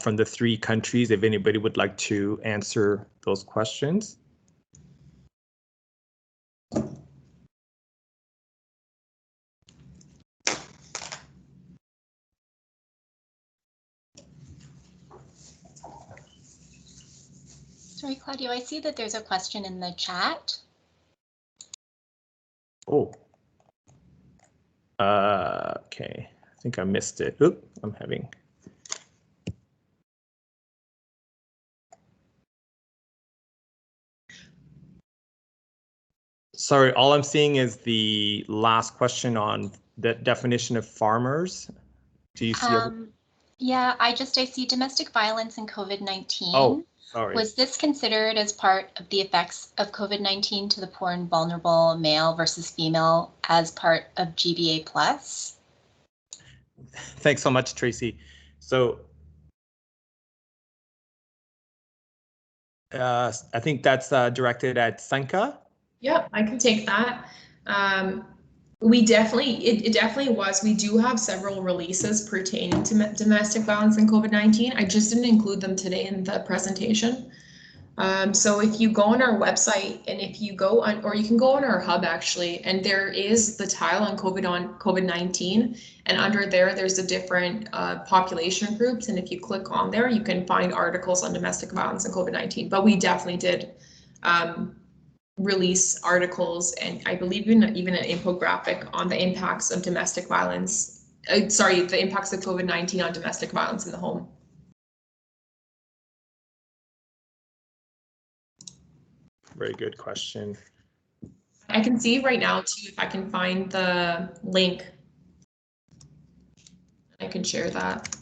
from the 3 countries, if anybody would like to answer those questions. Sorry, Claudio, I see that there's a question in the chat. Oh. Okay, I think I missed it. Oop, I'm having. Sorry, all I'm seeing is the last question on the definition of farmers. Do you see? Yeah, I see domestic violence and COVID-19. Oh, sorry. Was this considered as part of the effects of COVID-19 to the poor and vulnerable male versus female as part of GBA Plus? Thanks so much, Tracy. So I think that's directed at Sanka. Yeah, I can take that. It definitely was. We do have several releases pertaining to domestic violence and COVID-19. I just didn't include them today in the presentation. So if you go on our website, and if you go on, or you can go on our hub actually, and there is the tile on COVID-19, and under there's the different population groups, and if you click on there, you can find articles on domestic violence and COVID-19. But we definitely did release articles, and I believe even an infographic on the impacts of domestic violence. The impacts of COVID-19 on domestic violence in the home. Very good question. I can see right now too if I can find the link. I can share that.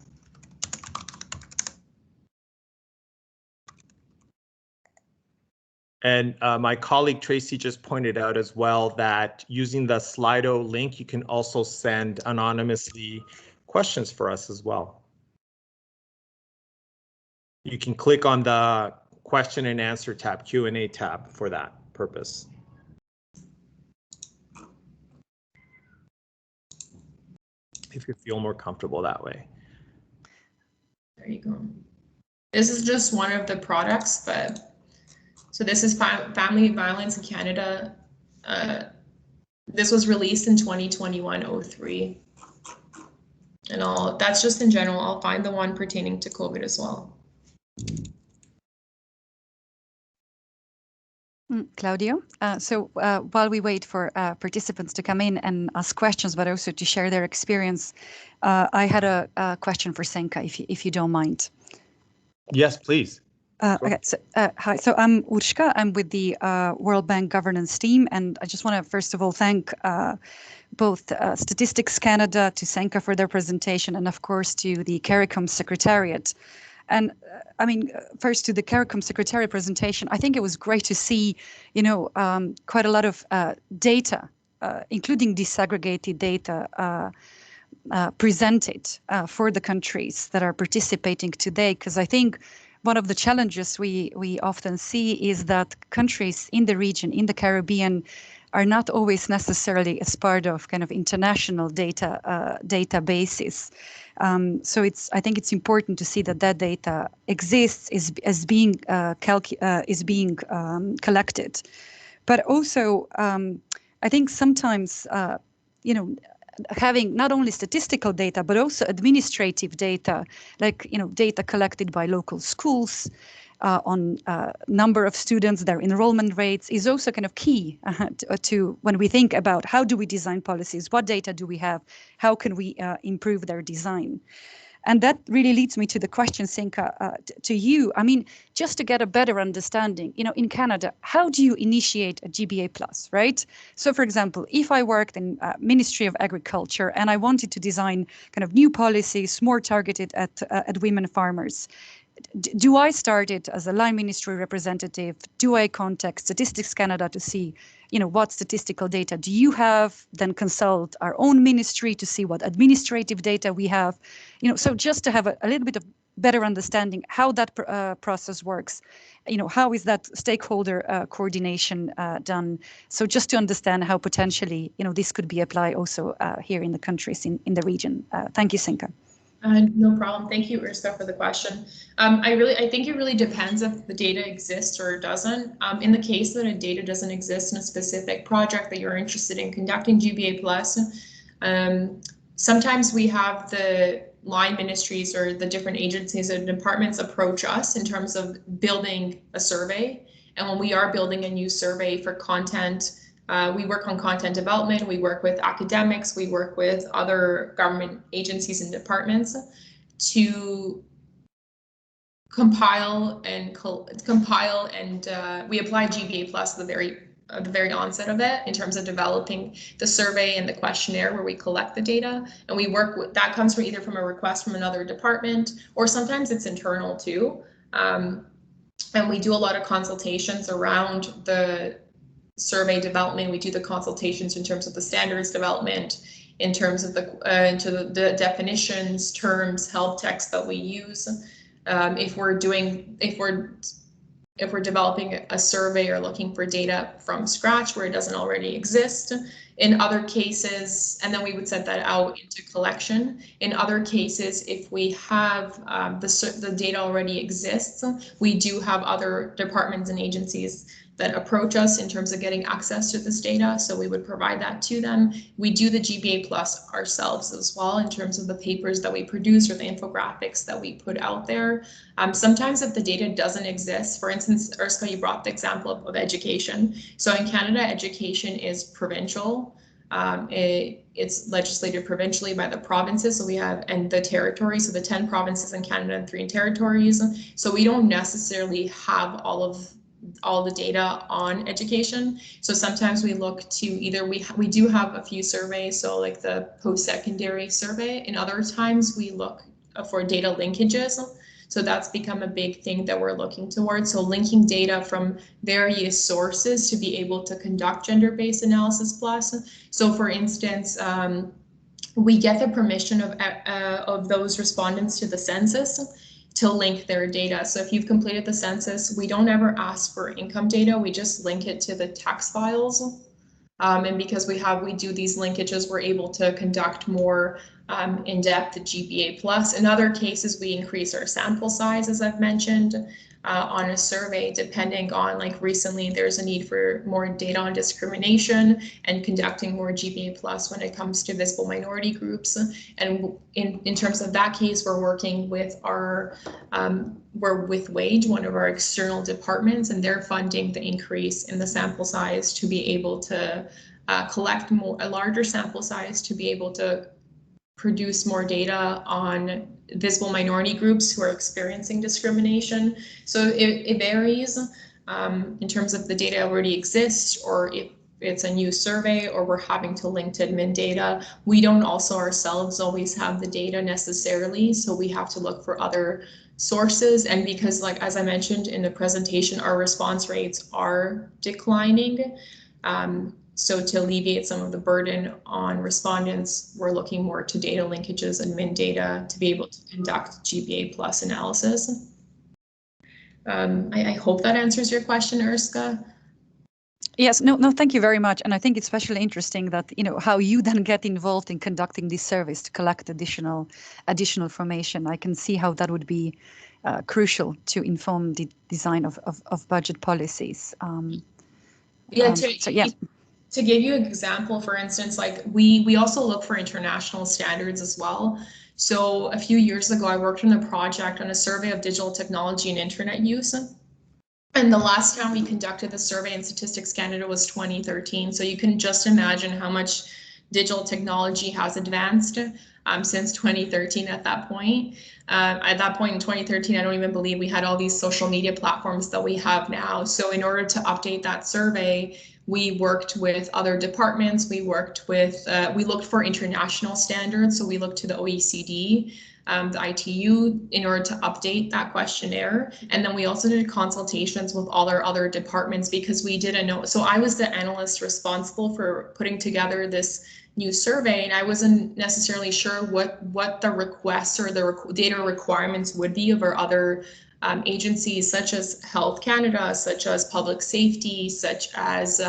And my colleague Tracy just pointed out as well that using the Slido link, you can also send anonymously questions for us as well. You can click on the question and answer tab, Q&A tab for that purpose. If you feel more comfortable that way. There you go. This is just one of the products, but So this is Family Violence in Canada. This was released in 2021-03. And that's just in general. I'll find the one pertaining to COVID as well. Claudio, so while we wait for participants to come in and ask questions, but also to share their experience, I had a question for Senka, if you don't mind. Yes, please. Okay, so hi. So I'm Urshka. I'm with the World Bank governance team, and I just want to first of all thank both Statistics Canada, to Senka for their presentation, and of course to the CARICOM Secretariat. And I mean, first to the CARICOM Secretariat presentation, I think it was great to see, quite a lot of data, including disaggregated data, presented for the countries that are participating today, because I think one of the challenges we often see is that countries in the region, in the Caribbean, are not always necessarily as part of kind of international databases. So I think it's important to see that data exists, is being collected, but also I think sometimes having not only statistical data but also administrative data, like data collected by local schools on number of students, their enrollment rates, is also kind of key to when we think about how do we design policies, what data do we have, how can we improve their design. And that really leads me to the question, Senka, to you. I mean, just to get a better understanding, in Canada, how do you initiate a GBA plus, right? So, for example, if I worked in Ministry of Agriculture and I wanted to design kind of new policies more targeted at women farmers, do I start it as a line ministry representative? Do I contact Statistics Canada to see, what statistical data do you have? Then consult our own ministry to see what administrative data we have. So just to have a little bit of better understanding how that process works. How is that stakeholder coordination done? So just to understand how potentially, this could be applied also here in the countries in the region. Thank you, Senka. No problem. Thank you, Urska, for the question. I think it really depends if the data exists or doesn't. In the case that a data doesn't exist in a specific project that you're interested in conducting GBA plus, sometimes we have the line ministries or the different agencies and departments approach us in terms of building a survey. And when we are building a new survey for content, we work on content development, we work with academics, we work with other government agencies and departments to compile and we apply GBA plus at the very onset of it in terms of developing the survey and the questionnaire where we collect the data, and we work with that comes from either from a request from another department or sometimes it's internal too, and we do a lot of consultations around the survey development. We do the consultations in terms of the standards development, in terms of the definitions, terms, help text that we use. If we're developing a survey or looking for data from scratch where it doesn't already exist. In other cases, and then we would set that out into collection. In other cases, if we have the data already exists, we do have other departments and agencies that approach us in terms of getting access to this data. So we would provide that to them. We do the GBA plus ourselves as well in terms of the papers that we produce or the infographics that we put out there. Sometimes if the data doesn't exist, for instance, Urska, you brought the example of education. So in Canada, education is provincial. It's legislated provincially by the provinces. So we have, and the territories, so the 10 provinces in Canada and 3 territories. So we don't necessarily have all the data on education. So sometimes we look to either we do have a few surveys, so like the post-secondary survey, and other times we look for data linkages. So that's become a big thing that we're looking towards. So linking data from various sources to be able to conduct gender-based analysis plus. So for instance, we get the permission of those respondents to the census to link their data. So if you've completed the census, we don't ever ask for income data, we just link it to the tax files. And because we do these linkages, we're able to conduct more in-depth GBA plus. In other cases, we increase our sample size, as I've mentioned. on a survey, depending on, like, recently there's a need for more data on discrimination and conducting more GPA plus when it comes to visible minority groups. And in terms of that case, we're working with we're with WAGE, one of our external departments, and they're funding the increase in the sample size to be able to collect a larger sample size to be able to produce more data on visible minority groups who are experiencing discrimination. So it varies in terms of the data already exists, or if it's a new survey, or we're having to link to admin data. We don't also ourselves always have the data necessarily, so we have to look for other sources. And because, like, as I mentioned in the presentation, our response rates are declining. So to alleviate some of the burden on respondents, we're looking more to data linkages and min data to be able to conduct GPA plus analysis. I hope that answers your question, Erska. Yes, no, thank you very much. And I think it's especially interesting that, how you then get involved in conducting these surveys to collect additional information. I can see how that would be crucial to inform the design of budget policies. To give you an example, for instance, like we also look for international standards as well. So a few years ago, I worked on a project on a survey of digital technology and internet use. And the last time we conducted the survey in Statistics Canada was 2013. So you can just imagine how much digital technology has advanced since 2013 at that point. At that point in 2013, I don't even believe we had all these social media platforms that we have now. So in order to update that survey, we worked with other departments. We looked for international standards. So we looked to the OECD, the ITU, in order to update that questionnaire. And then we also did consultations with all our other departments because we didn't know. So I was the analyst responsible for putting together this new survey, and I wasn't necessarily sure what the requests or the data requirements would be of our other agencies, such as Health Canada, such as Public Safety, such as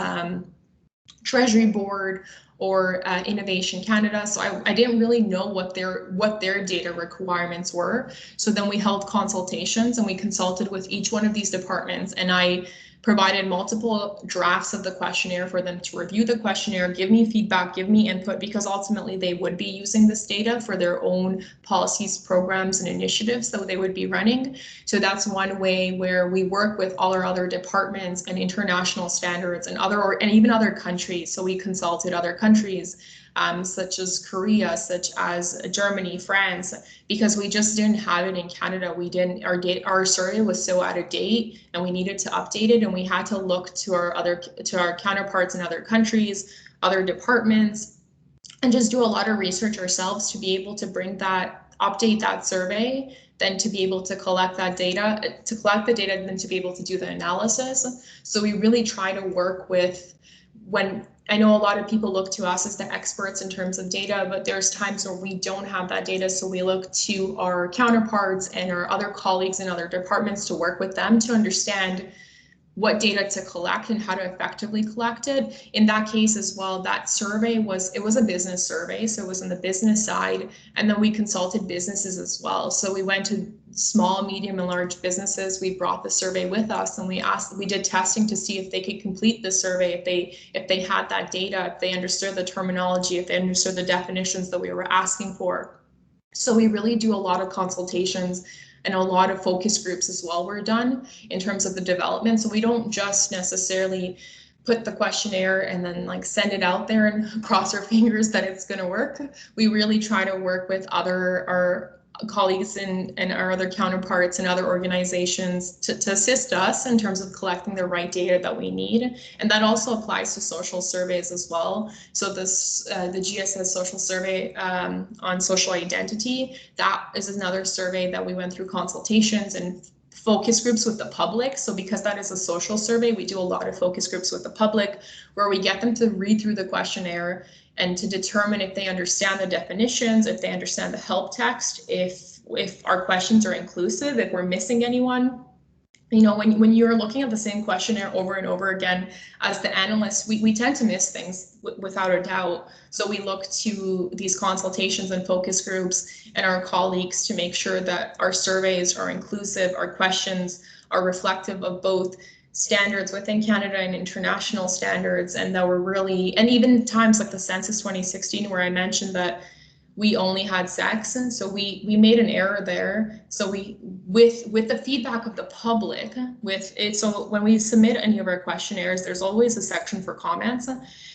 Treasury Board, or Innovation Canada. So I didn't really know what their data requirements were. So then we held consultations and we consulted with each one of these departments, and I provided multiple drafts of the questionnaire for them to review the questionnaire, give me feedback, give me input, because ultimately they would be using this data for their own policies, programs, and initiatives that they would be running. So that's one way where we work with all our other departments and international standards and even other countries. So we consulted other countries, such as Korea, such as Germany, France, because we just didn't have it in Canada. Our survey was so out of date, and we needed to update it, and we had to look to our counterparts in other countries, other departments, and just do a lot of research ourselves to be able to update that survey, then to be able to collect the data, and then to be able to do the analysis. So we really try to work with, when I know a lot of people look to us as the experts in terms of data, but there's times where we don't have that data. So we look to our counterparts and our other colleagues in other departments to work with them to understand what data to collect and how to effectively collect it. In that case as well, that survey was a business survey, so it was on the business side, and then we consulted businesses as well. So we went to small, medium, and large businesses. We brought the survey with us, and we did testing to see if they could complete the survey, if they had that data, if they understood the terminology, if they understood the definitions that we were asking for. So we really do a lot of consultations, and a lot of focus groups as well were done in terms of the development. So we don't just necessarily put the questionnaire and then send it out there and cross our fingers that it's going to work. We really try to work with our colleagues and our other counterparts and other organizations to assist us in terms of collecting the right data that we need. And that also applies to social surveys as well. So the GSS social survey on social identity, that is another survey that we went through consultations and focus groups with the public. So because that is a social survey, we do a lot of focus groups with the public where we get them to read through the questionnaire and to determine if they understand the definitions, if they understand the help text, if our questions are inclusive, if we're missing anyone. You know, when you're looking at the same questionnaire over and over again, as the analysts, we tend to miss things without a doubt. So we look to these consultations and focus groups and our colleagues to make sure that our surveys are inclusive, our questions are reflective of both standards within Canada and international standards, and that were really, and even times like the census 2016, where I mentioned that we only had sex, and so we made an error there. So we, with the feedback of the public, with it, so when we submit any of our questionnaires, there's always a section for comments.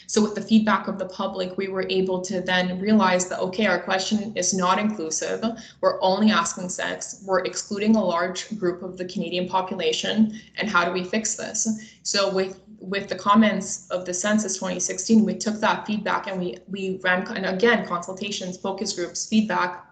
So with the feedback of the public, we were able to then realize that, okay, our question is not inclusive. We're only asking sex. We're excluding a large group of the Canadian population. And how do we fix this? So with the comments of the census 2016, we took that feedback and we ran, and again, consultations, focus groups, feedback,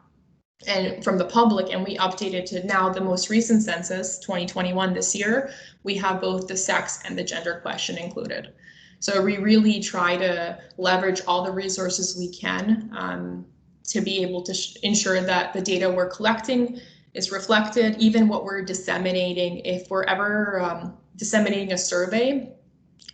and from the public, and we updated to now the most recent census 2021 this year. We have both the sex and the gender question included. So we really try to leverage all the resources we can to be able to ensure that the data we're collecting is reflected, even what we're disseminating. If we're ever disseminating a survey,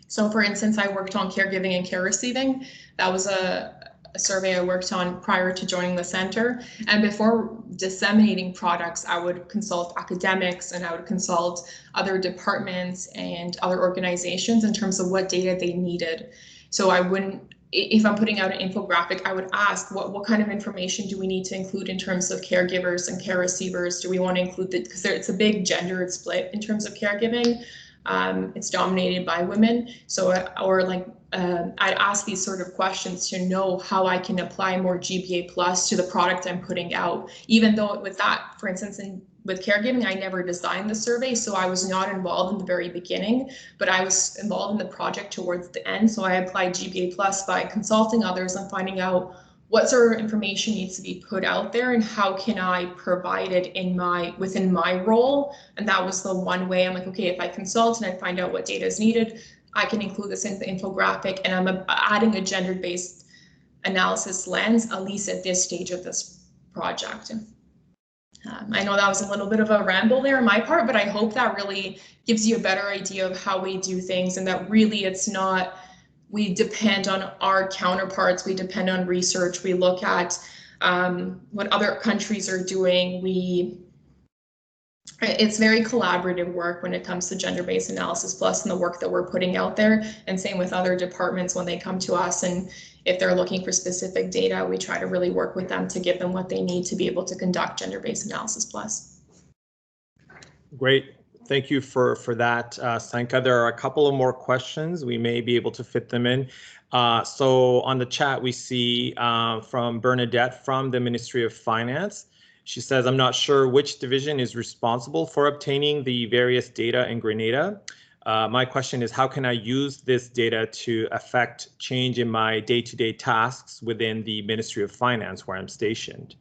so for instance, I worked on caregiving and care receiving. That was a survey I worked on prior to joining the center. And before disseminating products, I would consult academics and I would consult other departments and other organizations in terms of what data they needed. So I wouldn't, if I'm putting out an infographic, I would ask what kind of information do we need to include in terms of caregivers and care receivers? Do we want to include the, because it's a big gendered split in terms of caregiving. It's dominated by women. So, I'd ask these sort of questions to know how I can apply more GBA plus to the product I'm putting out. Even though with that, for instance, with caregiving, I never designed the survey, so I was not involved in the very beginning, but I was involved in the project towards the end. So I applied GBA plus by consulting others and finding out what sort of information needs to be put out there and how can I provide it within my role. And that was the one way I'm like, okay, if I consult and I find out what data is needed, I can include this in the infographic, and I'm adding a gender-based analysis lens, at least at this stage of this project. I know that was a little bit of a ramble there on my part, but I hope that really gives you a better idea of how we do things, and that really it's not, we depend on our counterparts, we depend on research, we look at what other countries are doing. It's very collaborative work when it comes to gender-based analysis plus and the work that we're putting out there, and same with other departments when they come to us, and if they're looking for specific data, we try to really work with them to give them what they need to be able to conduct gender-based analysis plus. Great. Thank you for that, Sanka. There are a couple of more questions. We may be able to fit them in. So on the chat, we see from Bernadette from the Ministry of Finance. She says, I'm not sure which division is responsible for obtaining the various data in Grenada. My question is, how can I use this data to affect change in my day-to-day tasks within the Ministry of Finance where I'm stationed?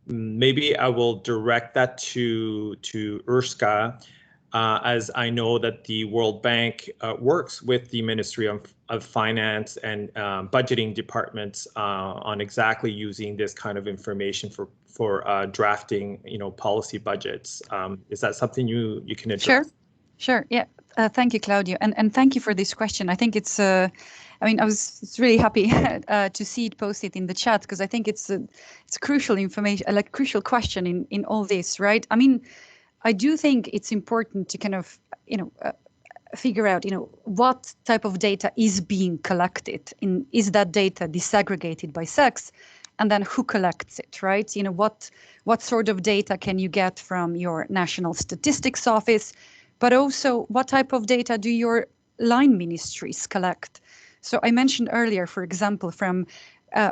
Maybe I will direct that to Urska, as I know that the World Bank works with the Ministry of Finance and budgeting departments on exactly using this kind of information for drafting, policy budgets. Is that something you can address? Sure. Yeah. Thank you, Claudio, and thank you for this question. I think it's I was really happy to see it posted in the chat, because I think it's crucial information, like crucial question in all this, right? I mean, I do think it's important to kind of, figure out, what type of data is being collected. Is that data disaggregated by sex? And then who collects it, right? What sort of data can you get from your National Statistics Office? But also, what type of data do your line ministries collect? So I mentioned earlier, for example, from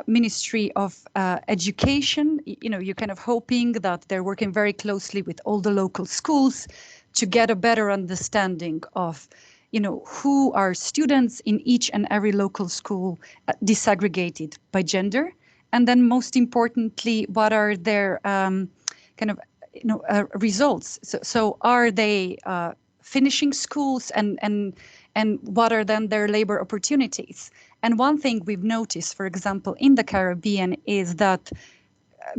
Ministry of Education, you're kind of hoping that they're working very closely with all the local schools to get a better understanding of, who are students in each and every local school disaggregated by gender. And then most importantly, what are their results? So are they finishing schools, and what are then their labor opportunities? And one thing we've noticed, for example, in the Caribbean, is that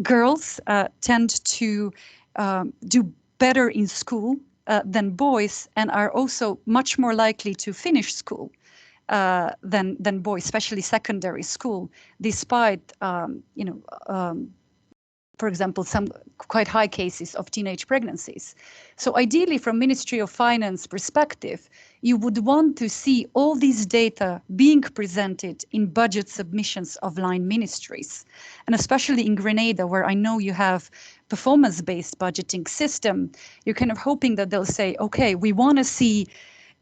girls tend to do better in school than boys, and are also much more likely to finish school than boys, especially secondary school, despite for example, some quite high cases of teenage pregnancies. So ideally, from Ministry of Finance perspective, you would want to see all these data being presented in budget submissions of line ministries. And especially in Grenada, where I know you have performance-based budgeting system, you're kind of hoping that they'll say, okay, we want to see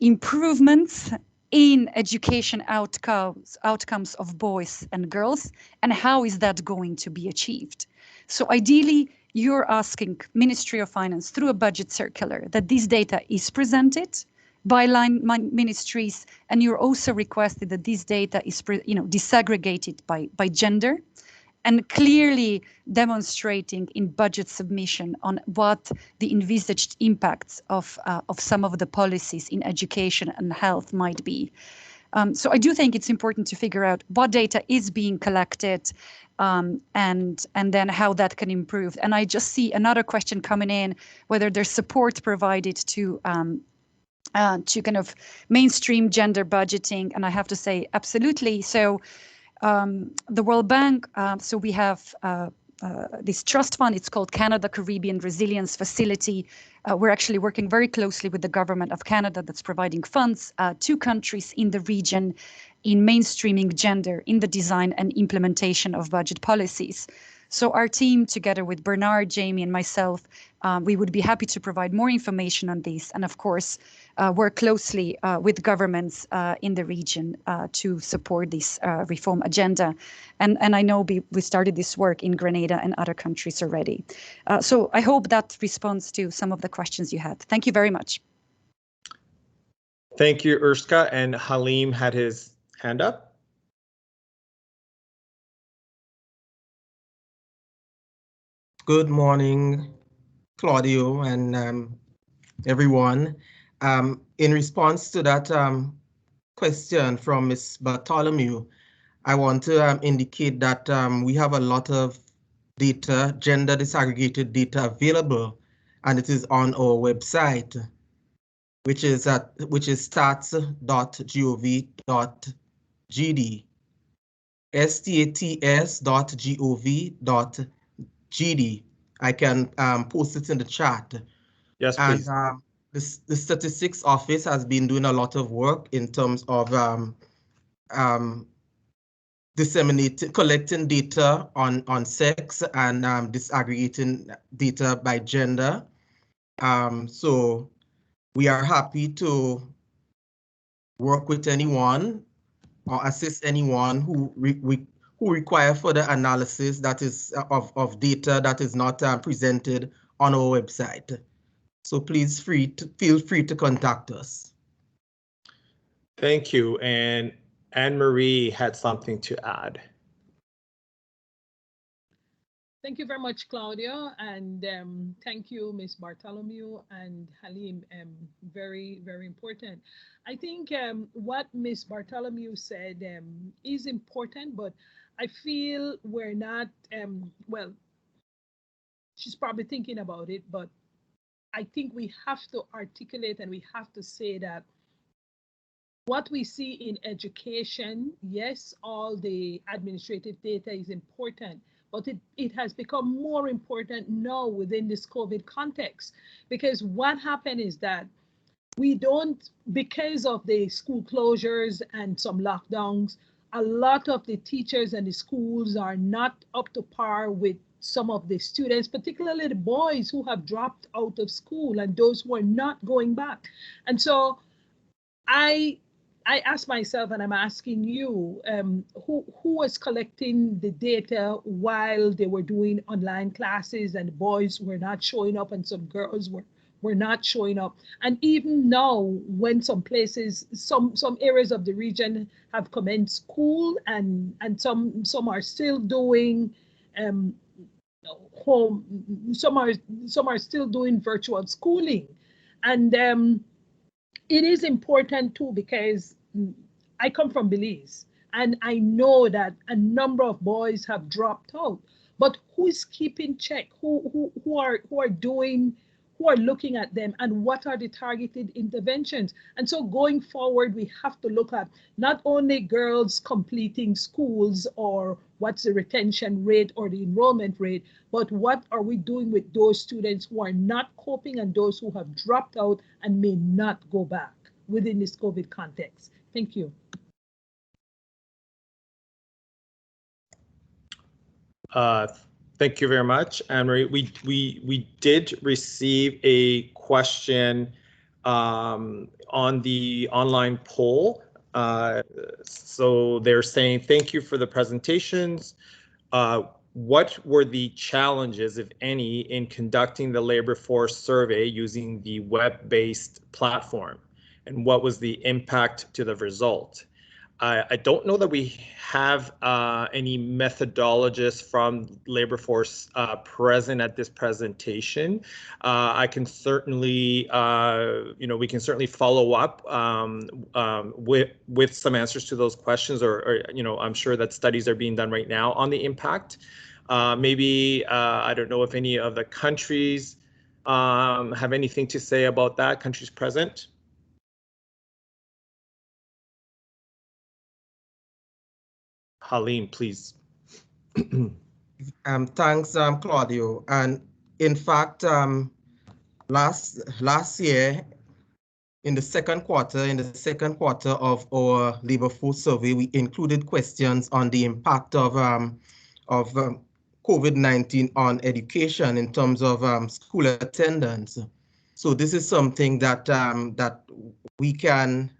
improvements in education outcomes of boys and girls, and how is that going to be achieved? So ideally, you're asking Ministry of Finance through a budget circular that this data is presented by line ministries, and you're also requested that this data is disaggregated by gender, and clearly demonstrating in budget submission on what the envisaged impacts of some of the policies in education and health might be. So I do think it's important to figure out what data is being collected, and then how that can improve. And I just see another question coming in, whether there's support provided to kind of mainstream gender budgeting, and I have to say absolutely. So the World Bank, so we have this trust fund, it's called Canada Caribbean Resilience Facility. We're actually working very closely with the government of Canada that's providing funds to countries in the region in mainstreaming gender in the design and implementation of budget policies. So our team, together with Bernard, Jamie, and myself, we would be happy to provide more information on this, and of course, work closely with governments in the region to support this reform agenda. And I know we started this work in Grenada and other countries already. So I hope that responds to some of the questions you had. Thank you very much. Thank you, Urska, and Halim had his hand up. Good morning, Claudio and everyone. In response to that question from Ms. Bartholomew, I want to indicate that we have a lot of data, gender disaggregated data available, and it is on our website, which is stats.gov.gd, stats.gov.gd. I can post it in the chat. Yes, please. And the Statistics Office has been doing a lot of work in terms of collecting data on sex and disaggregating data by gender. So we are happy to work with anyone or assist anyone who require further analysis that is of data that is not presented on our website. So please feel free to contact us. Thank you. And Anne-Marie had something to add. Thank you very much, Claudia, and thank you, Ms. Bartholomew and Halim. Very, very important. I think what Ms. Bartholomew said is important, but I feel we're not, well, she's probably thinking about it, but I think we have to articulate and we have to say that what we see in education, yes, all the administrative data is important, but it has become more important now within this COVID context, because what happened is that we don't, because of the school closures and some lockdowns, a lot of the teachers and the schools are not up to par with some of the students, particularly the boys who have dropped out of school and those who are not going back. And so I asked myself, and I'm asking you, who was collecting the data while they were doing online classes and the boys were not showing up and some girls were not showing up? And even now, when some places, some areas of the region have commenced school and some are still doing home, some are still doing virtual schooling. And it is important too, because I come from Belize and I know that a number of boys have dropped out, but who's keeping check? Who who are looking at them and what are the targeted interventions. And so going forward, we have to look at not only girls completing schools or what's the retention rate or the enrollment rate, but what are we doing with those students who are not coping and those who have dropped out and may not go back within this COVID context. Thank you. Thank you very much, Anne-Marie. We did receive a question on the online poll. So they're saying, thank you for the presentations. What were the challenges, if any, in conducting the labor force survey using the web-based platform? And what was the impact to the result? I don't know that we have any methodologists from labor force present at this presentation. I can certainly, we can certainly follow up with some answers to those questions, or I'm sure that studies are being done right now on the impact. Maybe, I don't know if any of the countries have anything to say about that, countries present. Halim, please. Thanks, Claudio. And in fact, last year, in the second quarter of our labor force survey, we included questions on the impact of COVID-19 on education in terms of school attendance. So this is something that that we can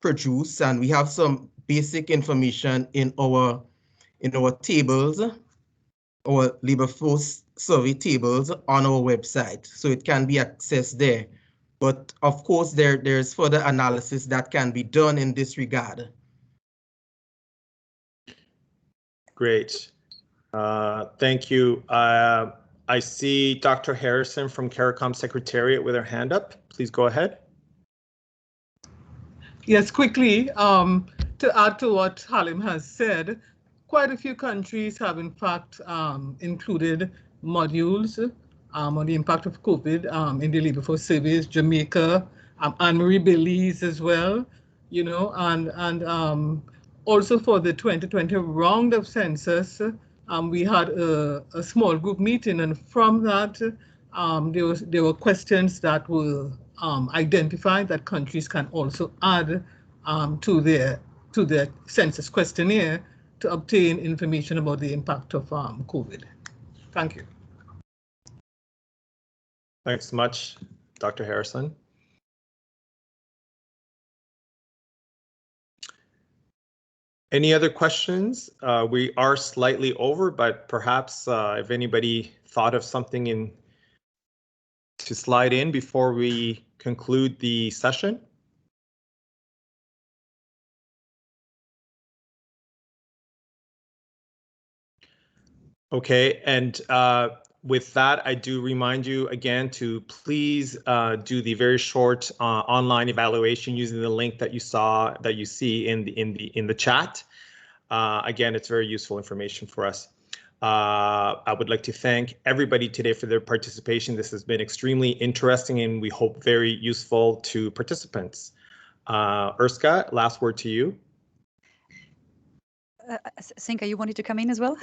produce, and we have some basic information in our tables, our labor force survey tables on our website, so it can be accessed there. But of course, there's further analysis that can be done in this regard. Great. Thank you. I see Dr. Harrison from CARICOM Secretariat with her hand up. Please go ahead. Yes, quickly, to add to what Halim has said, quite a few countries have in fact included modules on the impact of COVID in the labor force surveys. Jamaica, Anne-Marie, Belize as well, and also for the 2020 round of census, we had a small group meeting, and from that there were questions that were identified that countries can also add to their census questionnaire to obtain information about the impact of COVID. Thank you. Thanks so much, Dr. Harrison. Any other questions? We are slightly over, but perhaps if anybody thought of something to slide in before we conclude the session. Okay, and with that, I do remind you again to please do the very short online evaluation using the link that you see in the chat. Again, it's very useful information for us. I would like to thank everybody today for their participation. This has been extremely interesting and we hope very useful to participants. Urska, last word to you. Senka, you wanted to come in as well?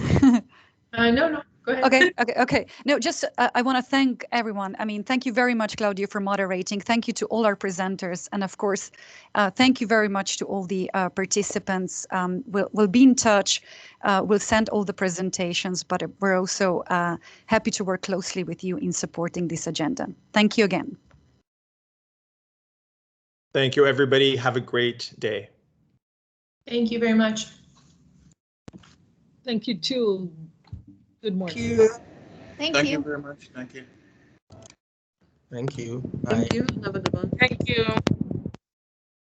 No, go ahead. Okay. No, just I want to thank everyone. I mean, thank you very much, Claudio, for moderating. Thank you to all our presenters. And of course, thank you very much to all the participants. We'll be in touch. We'll send all the presentations, but we're also happy to work closely with you in supporting this agenda. Thank you again. Thank you, everybody. Have a great day. Thank you very much. Thank you, too. Good morning. Thank you. you very much. Thank you. Thank you. Bye. Thank you. Have a good one. Thank you.